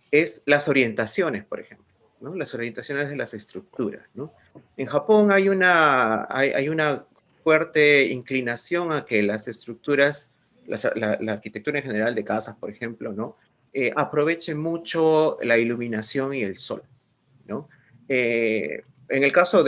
es las orientaciones, por ejemplo, ¿no? Las orientaciones de las estructuras, ¿no? En Japón hay una fuerte inclinación a que las estructuras, la arquitectura en general de casas, por ejemplo, ¿no? Aproveche mucho la iluminación y el sol, ¿no? En el caso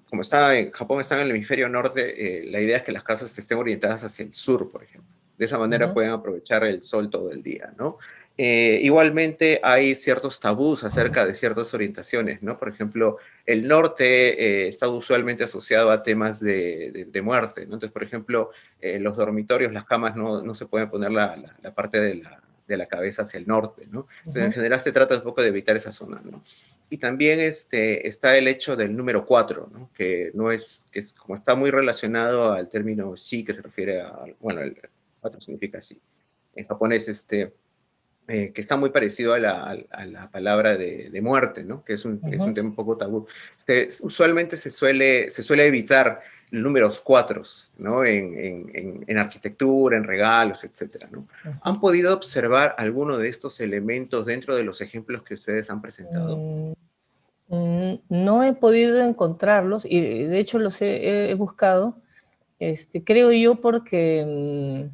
como está en Japón, está en el hemisferio norte, la idea es que las casas estén orientadas hacia el sur, por ejemplo. De esa manera pueden aprovechar el sol todo el día, ¿no? igualmente hay ciertos tabús acerca de ciertas orientaciones, ¿no? Por ejemplo, el norte está usualmente asociado a temas de muerte, ¿no? Entonces, por ejemplo, los dormitorios, las camas, no se pueden poner la parte de la cabeza hacia el norte, ¿no? Entonces, en general se trata un poco de evitar esa zona, ¿no? Y también está el hecho del número 4, ¿no? Que es como está muy relacionado al término shi, que se refiere a, bueno, el 4 significa sí. En japonés, que está muy parecido a la palabra de muerte, ¿no? Que es un tema un poco tabú. Usualmente se suele evitar números 4, ¿no? En arquitectura, en regalos, etcétera, ¿no? ¿Han podido observar alguno de estos elementos dentro de los ejemplos que ustedes han presentado? No he podido encontrarlos, y de hecho los he buscado, creo yo porque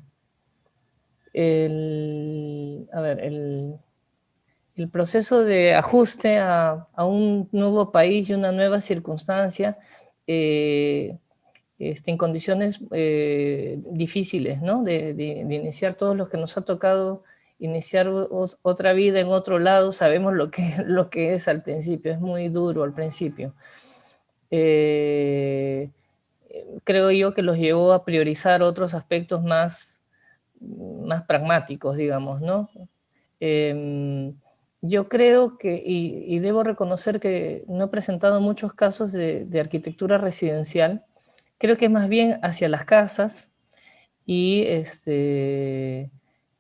a ver, el proceso de ajuste a un nuevo país y una nueva circunstancia en condiciones difíciles, ¿no? De iniciar todos los que nos ha tocado iniciar otra vida en otro lado, sabemos lo que es al principio, es muy duro al principio. Creo yo que los llevó a priorizar otros aspectos más pragmáticos, digamos, ¿no? Yo creo que, y debo reconocer que no he presentado muchos casos de arquitectura residencial, creo que es más bien hacia las casas y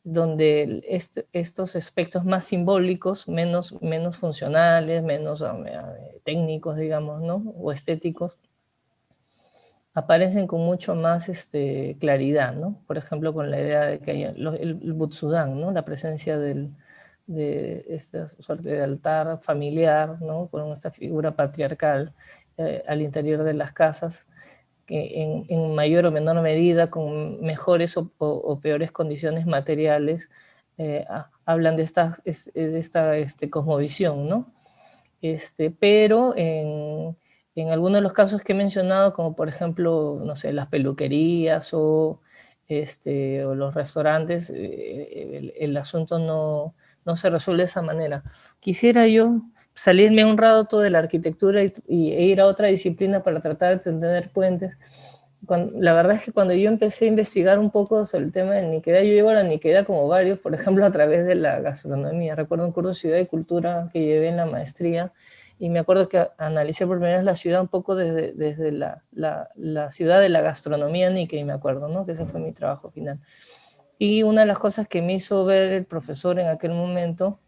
donde estos aspectos más simbólicos, menos funcionales, menos técnicos, digamos, ¿no? O estéticos, aparecen con mucho más claridad, ¿no? Por ejemplo, con la idea de que hay el Butsudan, ¿no? La presencia de esta suerte de altar familiar, ¿no? Con esta figura patriarcal al interior de las casas, que en mayor o menor medida, con mejores o peores condiciones materiales, hablan de esta cosmovisión, ¿no? Pero en algunos de los casos que he mencionado, como por ejemplo, no sé, las peluquerías o los restaurantes, el asunto no se resuelve de esa manera. Quisiera yo salirme un rato de la arquitectura e ir a otra disciplina para tratar de tener puentes. La verdad es que cuando yo empecé a investigar un poco sobre el tema de Nikkei, yo llego a la Nikkei como varios, por ejemplo, a través de la gastronomía. Recuerdo un curso de Ciudad y Cultura que llevé en la maestría y me acuerdo que analicé por primera vez la ciudad un poco desde la ciudad de la gastronomía Nikkei, me acuerdo, ¿no? Que ese fue mi trabajo final. Y una de las cosas que me hizo ver el profesor en aquel momento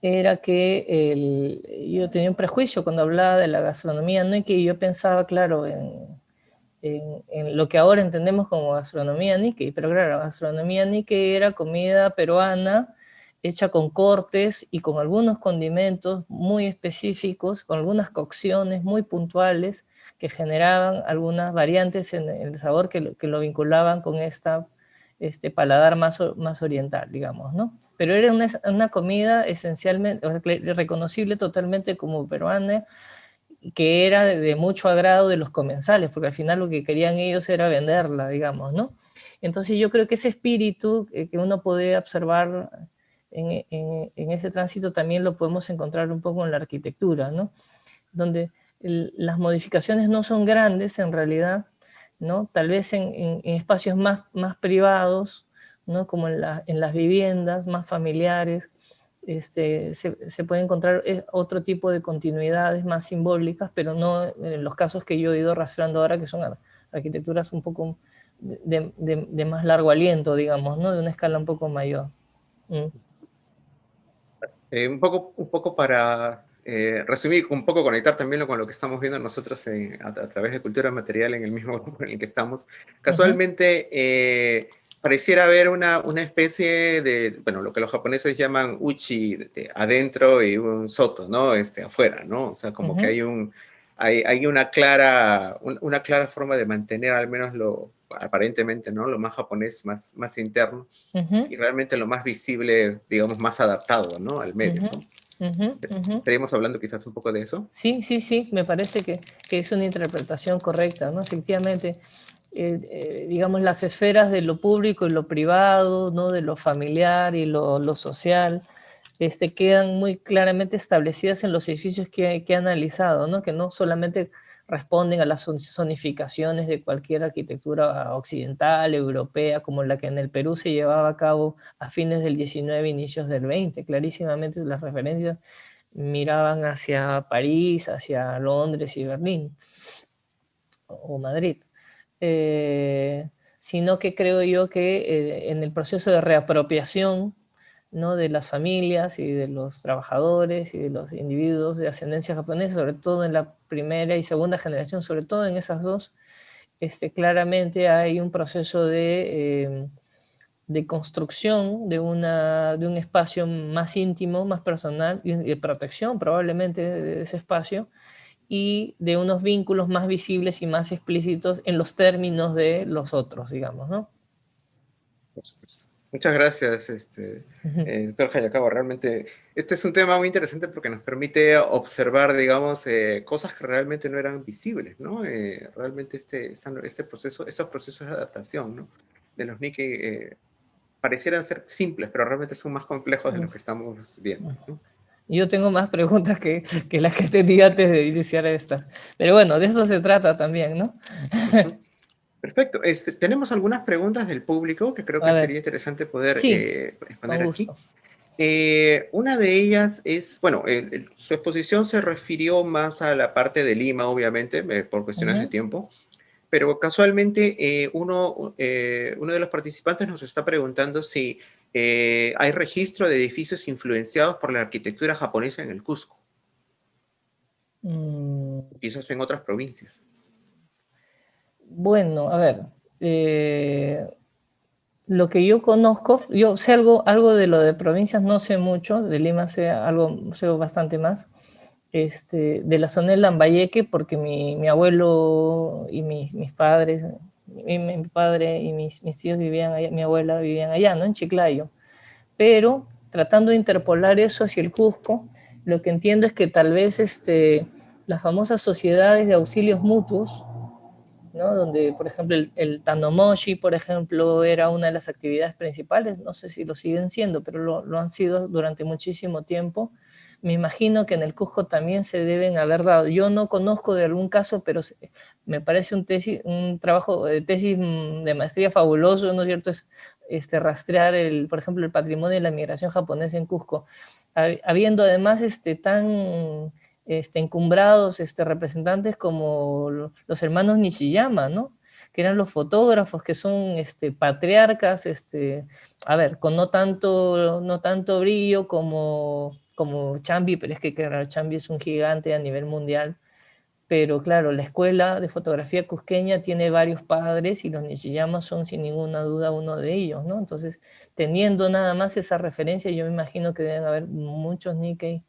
era que yo tenía un prejuicio cuando hablaba de la gastronomía Nikkei, y yo pensaba, claro, en lo que ahora entendemos como gastronomía Nikkei, pero claro, la gastronomía Nikkei era comida peruana hecha con cortes y con algunos condimentos muy específicos, con algunas cocciones muy puntuales que generaban algunas variantes en el sabor que lo vinculaban con este paladar más oriental, digamos, ¿no? Pero era una comida esencialmente, o sea, reconocible totalmente como peruana, que era de mucho agrado de los comensales, porque al final lo que querían ellos era venderla, digamos, ¿no? Entonces yo creo que ese espíritu que uno puede observar en ese tránsito también lo podemos encontrar un poco en la arquitectura, ¿no? Donde las modificaciones no son grandes en realidad, ¿no? Tal vez en espacios más privados, ¿no? Como en las viviendas más familiares, se puede encontrar otro tipo de continuidades más simbólicas, pero no en los casos que yo he ido rastreando ahora, que son arquitecturas un poco de más largo aliento, digamos, ¿no? De una escala un poco mayor. Un poco para resumir, un poco conectar también con lo que estamos viendo nosotros a través de Cultura Material en el mismo grupo en el que estamos. Casualmente, pareciera haber una especie de, bueno, lo que los japoneses llaman uchi adentro y un soto, ¿no? Afuera, ¿no? O sea, como que hay una clara forma de mantener al menos aparentemente, ¿no? Lo más japonés, más interno, y realmente lo más visible, digamos, más adaptado, ¿no? Al medio, ¿no? ¿Estaríamos hablando quizás un poco de eso? Sí, me parece que es una interpretación correcta, ¿no? Efectivamente, digamos, las esferas de lo público y lo privado, ¿no? De lo familiar y lo social, quedan muy claramente establecidas en los edificios que he analizado, ¿no? Que no solamente responden a las zonificaciones de cualquier arquitectura occidental, europea, como la que en el Perú se llevaba a cabo a fines del 19, inicios del 20. Clarísimamente las referencias miraban hacia París, hacia Londres y Berlín, o Madrid. Sino que creo yo que en el proceso de reapropiación, ¿no? De las familias y de los trabajadores y de los individuos de ascendencia japonesa, sobre todo en la primera y segunda generación, sobre todo en esas dos, claramente hay un proceso de construcción de un espacio más íntimo, más personal, y de protección probablemente de ese espacio, y de unos vínculos más visibles y más explícitos en los términos de los otros, digamos, ¿no? Por supuesto. Muchas gracias, doctor Hayakawa. Realmente este es un tema muy interesante porque nos permite observar, digamos, cosas que realmente no eran visibles, ¿no? Realmente estos procesos de adaptación, ¿no? De los Nikkei parecieran ser simples, pero realmente son más complejos de lo que estamos viendo, ¿no? Yo tengo más preguntas que las que tenía antes de iniciar esta. Pero bueno, de eso se trata también, ¿no? Perfecto. Tenemos algunas preguntas del público que creo que sería interesante poder sí, exponer aquí. gusto. Una de ellas es, bueno, su exposición se refirió más a la parte de Lima, obviamente, por cuestiones de tiempo, pero casualmente uno de los participantes nos está preguntando si hay registro de edificios influenciados por la arquitectura japonesa en el Cusco, quizás en otras provincias. Bueno, a ver, lo que yo conozco, yo sé algo de lo de provincias, no sé mucho, de Lima sé bastante más, de la zona de Lambayeque, porque mi abuelo y mis padres, mi padre y mis tíos vivían allá, mi abuela vivían allá, ¿no? En Chiclayo. Pero tratando de interpolar eso hacia el Cusco, lo que entiendo es que tal vez las famosas sociedades de auxilios mutuos, ¿no? Donde, por ejemplo, el Tanomoshi, por ejemplo, era una de las actividades principales, no sé si lo siguen siendo, pero lo han sido durante muchísimo tiempo. Me imagino que en el Cusco también se deben haber dado. Yo no conozco de algún caso, pero me parece un trabajo de tesis de maestría fabuloso, ¿no es cierto? Es rastrear, por ejemplo, el patrimonio de la migración japonesa en Cusco, habiendo además tan encumbrados representantes como los hermanos Nishiyama, ¿no? Que eran los fotógrafos, que son patriarcas, a ver, con no tanto brillo como Chambi, pero es que claro, Chambi es un gigante a nivel mundial. Pero claro, la escuela de fotografía cusqueña tiene varios padres y los Nishiyama son sin ninguna duda uno de ellos, ¿no? Entonces, teniendo nada más esa referencia, yo me imagino que deben haber muchos Nikkei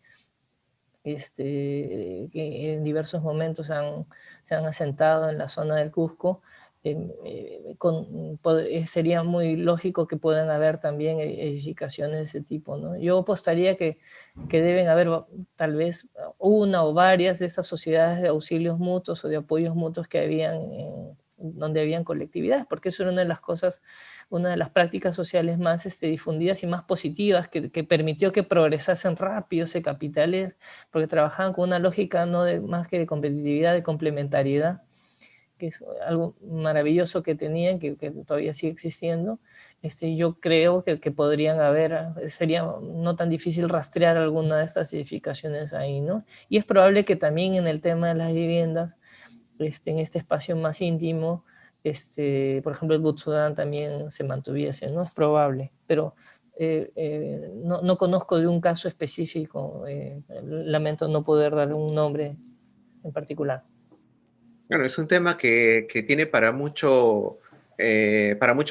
que en diversos momentos se han asentado en la zona del Cusco. Sería muy lógico que puedan haber también edificaciones de ese tipo, ¿no? Yo apostaría que deben haber tal vez una o varias de esas sociedades de auxilios mutuos o de apoyos mutuos que habían donde habían colectividades, porque eso era una de las cosas, una de las prácticas sociales más difundidas y más positivas que permitió que progresasen rápido ese capitales, porque trabajaban con una lógica no más que de competitividad, de complementariedad, que es algo maravilloso que tenían, que todavía sigue existiendo. Yo creo que podrían haber, sería no tan difícil rastrear alguna de estas edificaciones ahí, ¿no? Y es probable que también en el tema de las viviendas, en este espacio más íntimo, por ejemplo, el Butsudan también se mantuviese, ¿no? Es probable, pero no conozco de un caso específico, lamento no poder darle un nombre en particular. Bueno, es un tema que tiene para mucho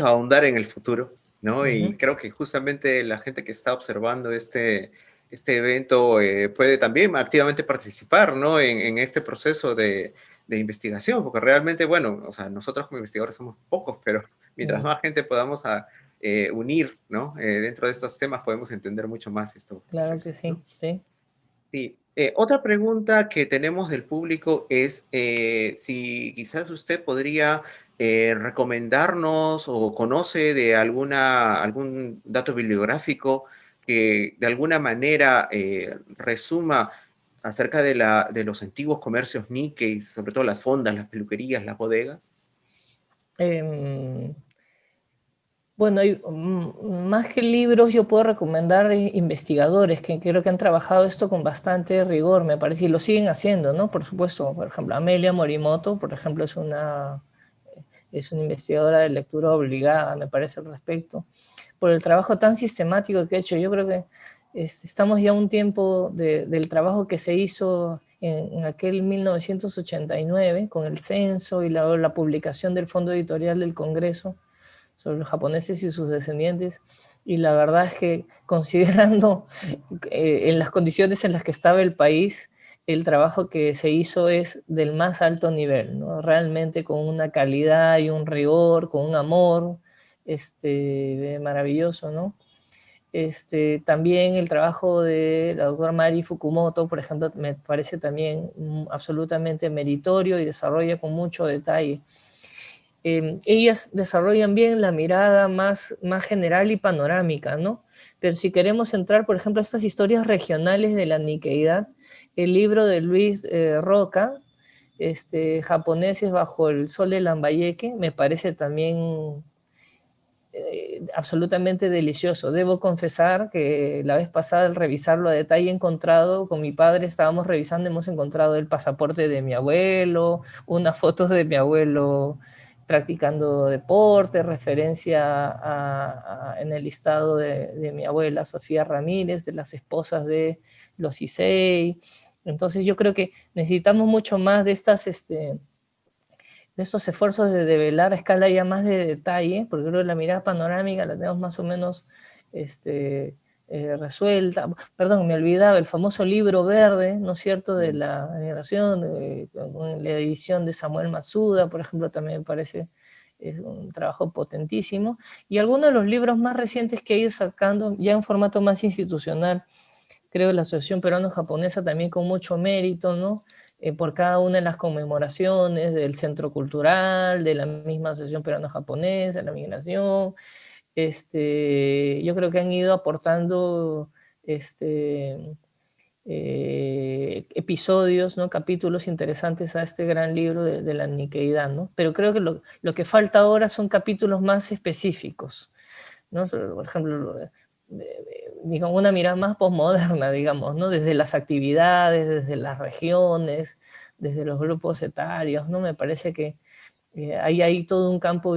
ahondar en el futuro, ¿no? Y creo que justamente la gente que está observando este evento puede también activamente participar, ¿no? En este proceso de investigación, porque realmente, bueno, o sea, nosotros como investigadores somos pocos, pero mientras más gente podamos unir, ¿no? Dentro de estos temas podemos entender mucho más esto. Claro que sí, ¿no? Sí. Sí. Otra pregunta que tenemos del público es si quizás usted podría recomendarnos o conoce de algún dato bibliográfico que de alguna manera resuma acerca de los antiguos comercios Nikkei, sobre todo las fondas, las peluquerías, las bodegas? Em, Bueno, más que libros, yo puedo recomendar investigadores que creo que han trabajado esto con bastante rigor, me parece, y lo siguen haciendo, ¿no? Por supuesto, por ejemplo, Amelia Morimoto, por ejemplo, es una investigadora de lectura obligada, me parece, al respecto, por el trabajo tan sistemático que ha hecho. Yo creo que estamos ya a un tiempo del trabajo que se hizo en aquel 1989, con el censo y la publicación del Fondo Editorial del Congreso, sobre los japoneses y sus descendientes, y la verdad es que considerando en las condiciones en las que estaba el país, el trabajo que se hizo es del más alto nivel, ¿no? Realmente con una calidad y un rigor, con un amor maravilloso, ¿no? También el trabajo de la doctora Mari Fukumoto, por ejemplo, me parece también absolutamente meritorio y desarrolla con mucho detalle. Ellas desarrollan bien la mirada más general y panorámica, ¿no? Pero si queremos entrar, por ejemplo, a estas historias regionales de la Nikkeidad, el libro de Luis Roca, Japoneses bajo el sol de Lambayeque, me parece también absolutamente delicioso. Debo confesar que la vez pasada, al revisarlo a detalle, encontrado, con mi padre estábamos revisando, hemos encontrado el pasaporte de mi abuelo, unas fotos de mi abuelo practicando deporte, referencia en el listado de mi abuela Sofía Ramírez, de las esposas de los Issei. Entonces yo creo que necesitamos mucho más de estos esfuerzos de develar a escala ya más de detalle, porque creo que la mirada panorámica la tenemos más o menos resuelta. Perdón, me olvidaba el famoso libro verde, ¿no es cierto?, de la generación, con la edición de Samuel Matsuda, por ejemplo, también me parece es un trabajo potentísimo. Y algunos de los libros más recientes que he ido sacando, ya en formato más institucional, creo la Asociación Peruano-Japonesa también con mucho mérito, ¿no? Por cada una de las conmemoraciones del Centro Cultural, de la misma Asociación Peruano-Japonesa, la migración. Yo creo que han ido aportando episodios, ¿no? Capítulos interesantes a este gran libro de la Nikkeidad, ¿no? Pero creo que lo que falta ahora son capítulos más específicos, ¿no? Por ejemplo, digamos, una mirada más posmoderna, digamos, ¿no? Desde las actividades, desde las regiones, desde los grupos etarios, ¿no? Me parece que ahí hay todo un campo,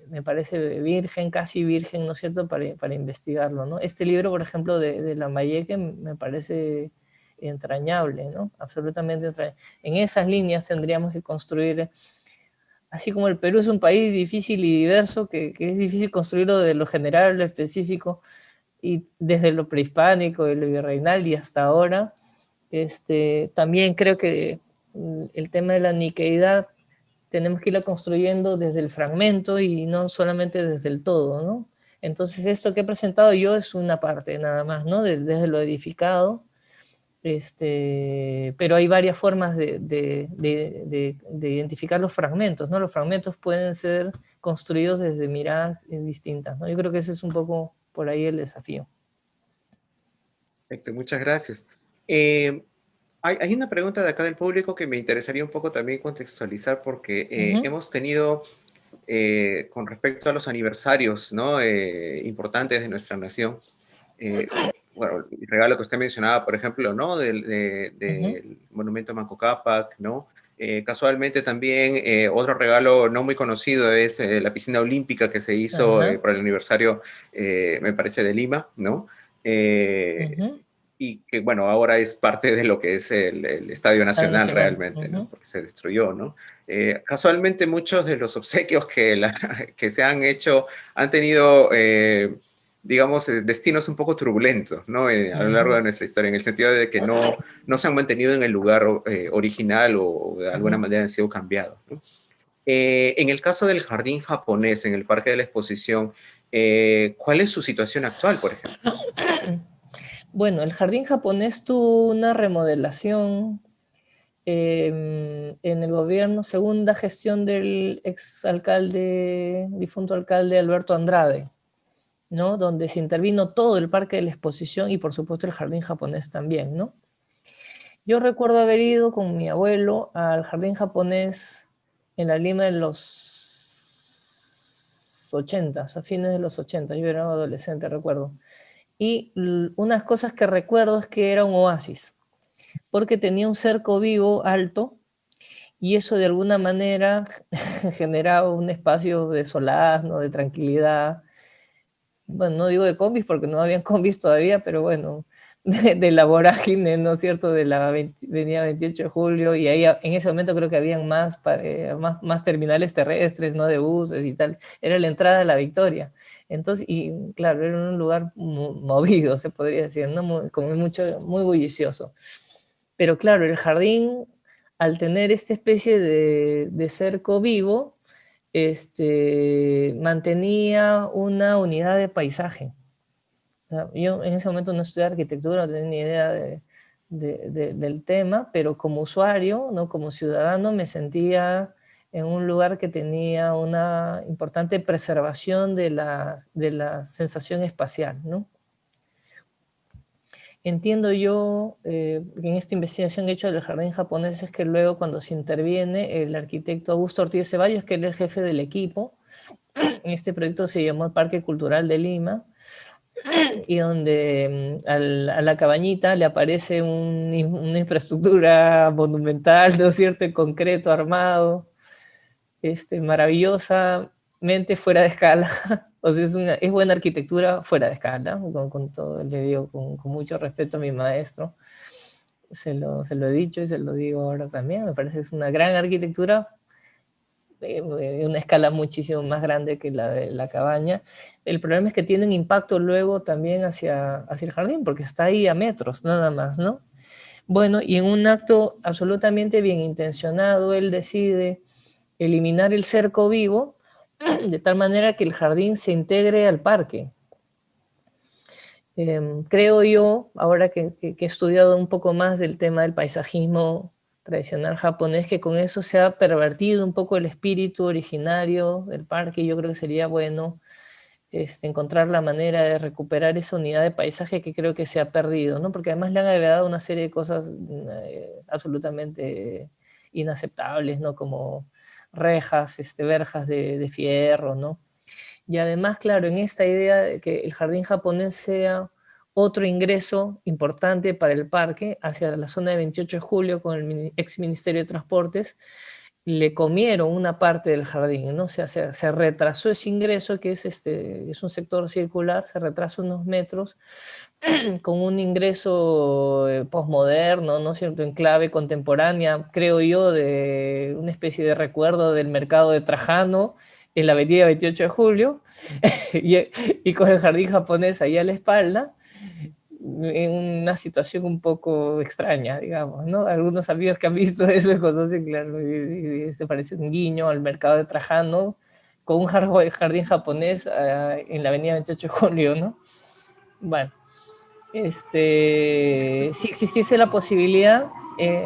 me parece virgen, casi virgen, ¿no es cierto?, para investigarlo, ¿no? Este libro, por ejemplo, de Lambayeque me parece entrañable, ¿no? Absolutamente entrañable. En esas líneas tendríamos que construir, así como el Perú es un país difícil y diverso, que es difícil construirlo de lo general a lo específico, y desde lo prehispánico, de lo virreinal y hasta ahora, también creo que el tema de la Nikkeidad tenemos que irla construyendo desde el fragmento y no solamente desde el todo, ¿no? Entonces esto que he presentado yo es una parte nada más, ¿no? Desde lo edificado, pero hay varias formas de identificar los fragmentos, ¿no? Los fragmentos pueden ser construidos desde miradas distintas, ¿no? Yo creo que ese es un poco por ahí el desafío. Perfecto, muchas gracias. Hay una pregunta de acá del público que me interesaría un poco también contextualizar porque hemos tenido, con respecto a los aniversarios, ¿no?, importantes de nuestra nación, bueno, el regalo que usted mencionaba, por ejemplo, ¿no?, del monumento a Manco Cápac, ¿no? Casualmente también otro regalo no muy conocido es la piscina olímpica que se hizo por el aniversario, me parece, de Lima, ¿no? Y que, bueno, ahora es parte de lo que es el Estadio Nacional realmente, ¿no? Porque se destruyó, ¿no? Casualmente muchos de los obsequios que se han hecho han tenido, digamos, destinos un poco turbulentos, ¿no? A lo largo de nuestra historia, en el sentido de que no se han mantenido en el lugar original o de alguna manera han sido cambiados, ¿no? En el caso del jardín japonés, en el Parque de la Exposición, ¿cuál es su situación actual, por ejemplo? Bueno, el jardín japonés tuvo una remodelación en el gobierno, segunda gestión del exalcalde, difunto alcalde Alberto Andrade, ¿no? Donde se intervino todo el Parque de la Exposición y por supuesto el Jardín Japonés también, ¿no? Yo recuerdo haber ido con mi abuelo al Jardín Japonés en la Lima de los 80, a fines de los 80, yo era un adolescente, recuerdo. Y unas cosas que recuerdo es que era un oasis, porque tenía un cerco vivo alto y eso de alguna manera generaba un espacio de solaz, ¿no? De tranquilidad. Bueno, no digo de combis porque no habían combis todavía, pero bueno, de la vorágine, ¿no es cierto?, de la avenida 28 de julio, y ahí en ese momento creo que habían más terminales terrestres, ¿no?, de buses y tal. Era la entrada de la Victoria. Entonces, y claro, era un lugar movido, se podría decir, ¿no? Muy bullicioso. Pero claro, el jardín, al tener esta especie de cerco vivo, mantenía una unidad de paisaje. O sea, yo en ese momento no estudié arquitectura, no tenía ni idea del tema, pero como usuario, ¿no? Como ciudadano, me sentía en un lugar que tenía una importante preservación de la sensación espacial, ¿no? Entiendo yo en esta investigación que he hecho del jardín japonés es que luego cuando se interviene el arquitecto Augusto Ortiz Ceballos, que era el jefe del equipo, en este proyecto se llamó el Parque Cultural de Lima, y donde a la cabañita le aparece una infraestructura monumental, ¿no es cierto?, en concreto armado, maravillosamente fuera de escala. O sea, es buena arquitectura fuera de escala, con todo, le digo con mucho respeto a mi maestro, se lo he dicho y se lo digo ahora también, me parece que es una gran arquitectura, una escala muchísimo más grande que la de la cabaña. El problema es que tiene un impacto luego también hacia el jardín, porque está ahí a metros nada más, ¿no? Bueno, y en un acto absolutamente bien intencionado, él decide eliminar el cerco vivo, de tal manera que el jardín se integre al parque. Creo yo, ahora que he estudiado un poco más del tema del paisajismo tradicional japonés, que con eso se ha pervertido un poco el espíritu originario del parque. Yo creo que sería bueno encontrar la manera de recuperar esa unidad de paisaje que creo que se ha perdido, ¿no? Porque además le han agregado una serie de cosas absolutamente inaceptables, ¿no? Como rejas, verjas de fierro, ¿no? Y además, claro, en esta idea de que el jardín japonés sea otro ingreso importante para el parque hacia la zona de 28 de julio con el ex Ministerio de Transportes, le comieron una parte del jardín, ¿no? O sea, se retrasó ese ingreso, que es un sector circular, se retrasó unos metros con un ingreso postmoderno, ¿no es cierto?, en clave contemporánea, creo yo, de una especie de recuerdo del mercado de Trajano en la avenida 28 de julio, y con el jardín japonés ahí a la espalda, en una situación un poco extraña, digamos, ¿no? Algunos amigos que han visto eso conocen, claro, y se parece un guiño al mercado de Trajano con un jardín japonés en la avenida 28 de julio, ¿no? Bueno, si existiese la posibilidad,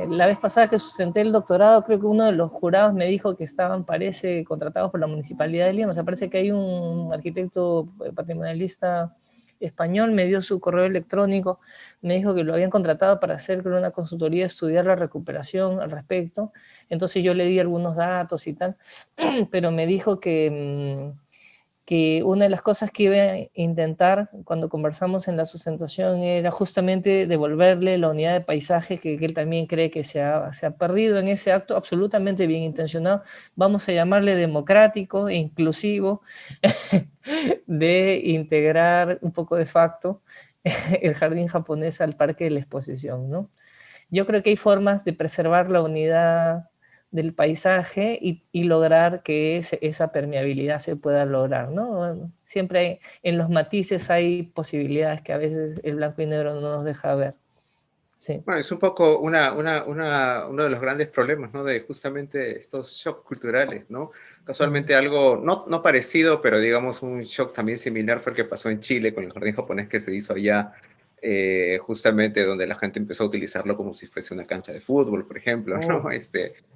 la vez pasada que sustenté el doctorado, creo que uno de los jurados me dijo que estaban, parece, contratados por la Municipalidad de Lima. O sea, parece que hay un arquitecto patrimonialista español, me dio su correo electrónico, me dijo que lo habían contratado para hacer una consultoría, estudiar la recuperación al respecto. Entonces yo le di algunos datos y tal, pero me dijo que una de las cosas que iba a intentar cuando conversamos en la sustentación era justamente devolverle la unidad de paisaje que él también cree que se ha perdido en ese acto absolutamente bien intencionado, vamos a llamarle democrático e inclusivo, de integrar un poco de facto el jardín japonés al parque de la exposición, ¿no? Yo creo que hay formas de preservar la unidad del paisaje y lograr que esa permeabilidad se pueda lograr, ¿no? Siempre en los matices hay posibilidades que a veces el blanco y negro no nos deja ver. Sí. Bueno, es un poco uno de los grandes problemas, ¿no? De justamente estos shocks culturales, ¿no? Casualmente algo, no parecido, pero digamos un shock también similar fue el que pasó en Chile con el jardín japonés que se hizo allá justamente donde la gente empezó a utilizarlo como si fuese una cancha de fútbol, por ejemplo, ¿no?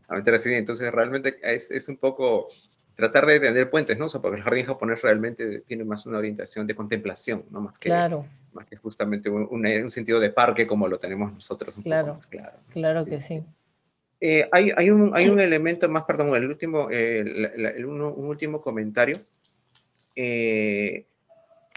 A meter así. Entonces, realmente es un poco tratar de tender puentes, ¿no? O sea, porque el jardín japonés realmente tiene más una orientación de contemplación, ¿no? Claro, Más que justamente un sentido de parque como lo tenemos nosotros un poco claro, más claro. claro Sí, que sí. sí. Hay un elemento más, perdón, el último, un último comentario.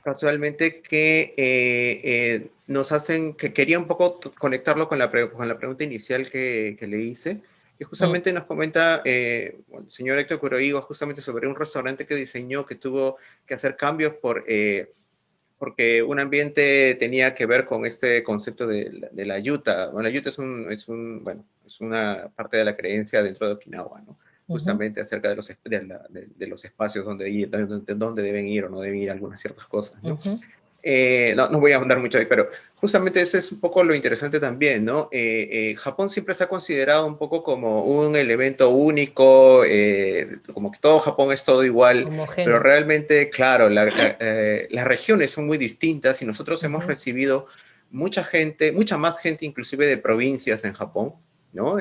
Casualmente que nos hacen, que quería un poco conectarlo con la pregunta inicial que le hice, y justamente nos comenta el señor Héctor Kuroiwa justamente sobre un restaurante que diseñó, que tuvo que hacer cambios porque un ambiente tenía que ver con este concepto de la yuta. Bueno, la yuta es una parte de la creencia dentro de Okinawa, ¿no? Justamente acerca de los espacios donde deben ir o no deben ir algunas ciertas cosas, ¿no? No voy a ahondar mucho ahí, pero justamente eso es un poco lo interesante también, ¿no? Japón siempre se ha considerado un poco como un elemento único, como que todo Japón es todo igual, pero Homogéneo. realmente, claro, las regiones son muy distintas y nosotros hemos recibido mucha más gente inclusive de provincias en Japón, ¿no?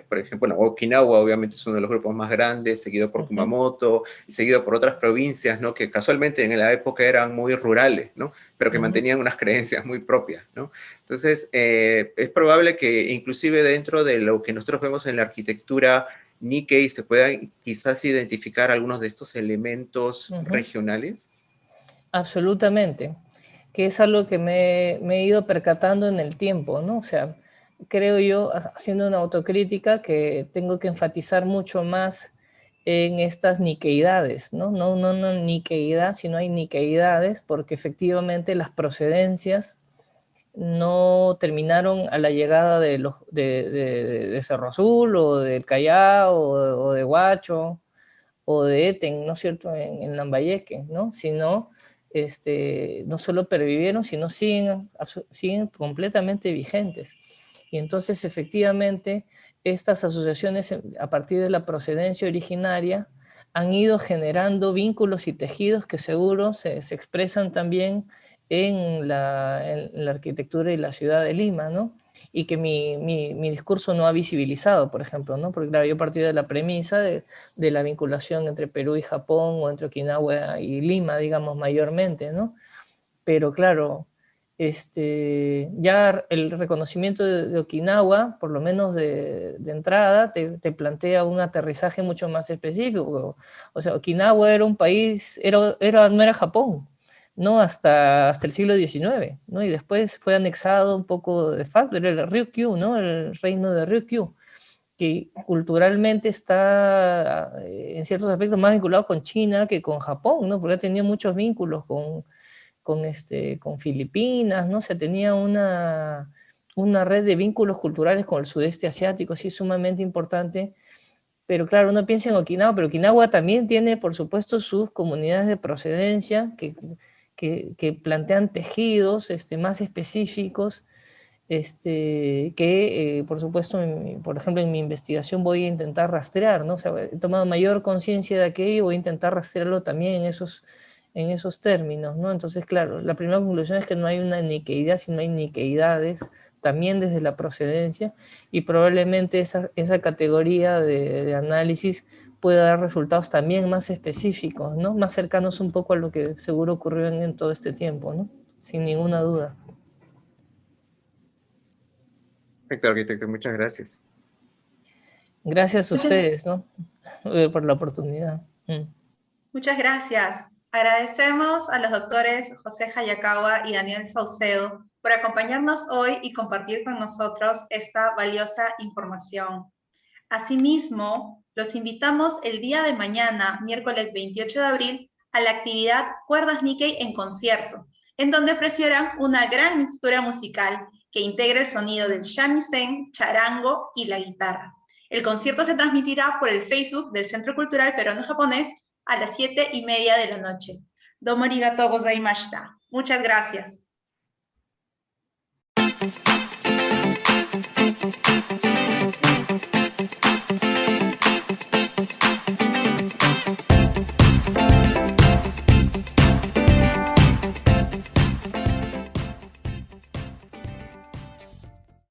Por ejemplo, Okinawa obviamente es uno de los grupos más grandes, seguido por Kumamoto, y seguido por otras provincias, ¿no? Que casualmente en la época eran muy rurales, ¿no? Pero que mantenían unas creencias muy propias, ¿no? Entonces, es probable que inclusive dentro de lo que nosotros vemos en la arquitectura Nikkei se puedan quizás identificar algunos de estos elementos regionales. Absolutamente, que es algo que me he ido percatando en el tiempo, ¿no? O sea, creo yo, haciendo una autocrítica, que tengo que enfatizar mucho más en estas niqueidades, ¿no? No una niqueidad, sino hay niqueidades, porque efectivamente las procedencias no terminaron a la llegada de Cerro Azul, o del Callao, o de Huacho, o de Eten, ¿no es cierto?, en Lambayeque, ¿no? Sino, no solo pervivieron, sino siguen completamente vigentes. Y entonces, efectivamente, estas asociaciones, a partir de la procedencia originaria, han ido generando vínculos y tejidos que seguro se expresan también en la arquitectura y la ciudad de Lima, ¿no? Y que mi discurso no ha visibilizado, por ejemplo, ¿no? Porque claro, yo partí de la premisa de la vinculación entre Perú y Japón, o entre Okinawa y Lima, digamos, mayormente, ¿no? Pero claro, ya el reconocimiento de Okinawa, por lo menos de entrada, te plantea un aterrizaje mucho más específico. O sea, Okinawa era un país, no era Japón, ¿no? Hasta el siglo XIX, ¿no? Y después fue anexado un poco de facto, era el Ryukyu, ¿no? El reino de Ryukyu, que culturalmente está en ciertos aspectos más vinculado con China que con Japón, ¿no? Porque ha tenido muchos vínculos con Filipinas, ¿no? Se tenía una red de vínculos culturales con el sudeste asiático, así sumamente importante. Pero claro, uno piensa en Okinawa, pero Okinawa también tiene, por supuesto, sus comunidades de procedencia que plantean tejidos más específicos, que, por supuesto, por ejemplo, en mi investigación voy a intentar rastrear, ¿no? O sea, he tomado mayor conciencia de aquello y voy a intentar rastrearlo también en esos términos, ¿no? Entonces, claro, la primera conclusión es que no hay una niqueidad, sino hay niqueidades, también desde la procedencia, y probablemente esa categoría de análisis pueda dar resultados también más específicos, ¿no? Más cercanos un poco a lo que seguro ocurrió en todo este tiempo, ¿no? Sin ninguna duda. Perfecto, arquitecto, muchas gracias. Gracias a ustedes, ¿no? Por la oportunidad. Muchas gracias. Agradecemos a los doctores José Hayakawa y Daniel Saucedo por acompañarnos hoy y compartir con nosotros esta valiosa información. Asimismo, los invitamos el día de mañana, miércoles 28 de abril, a la actividad Cuerdas Nikkei en concierto, en donde ofrecerán una gran mixtura musical que integra el sonido del shamisen, charango y la guitarra. El concierto se transmitirá por el Facebook del Centro Cultural Peruano-Japonés a las 7:30 de la noche. Domo arigatou gozaimashita. Muchas gracias.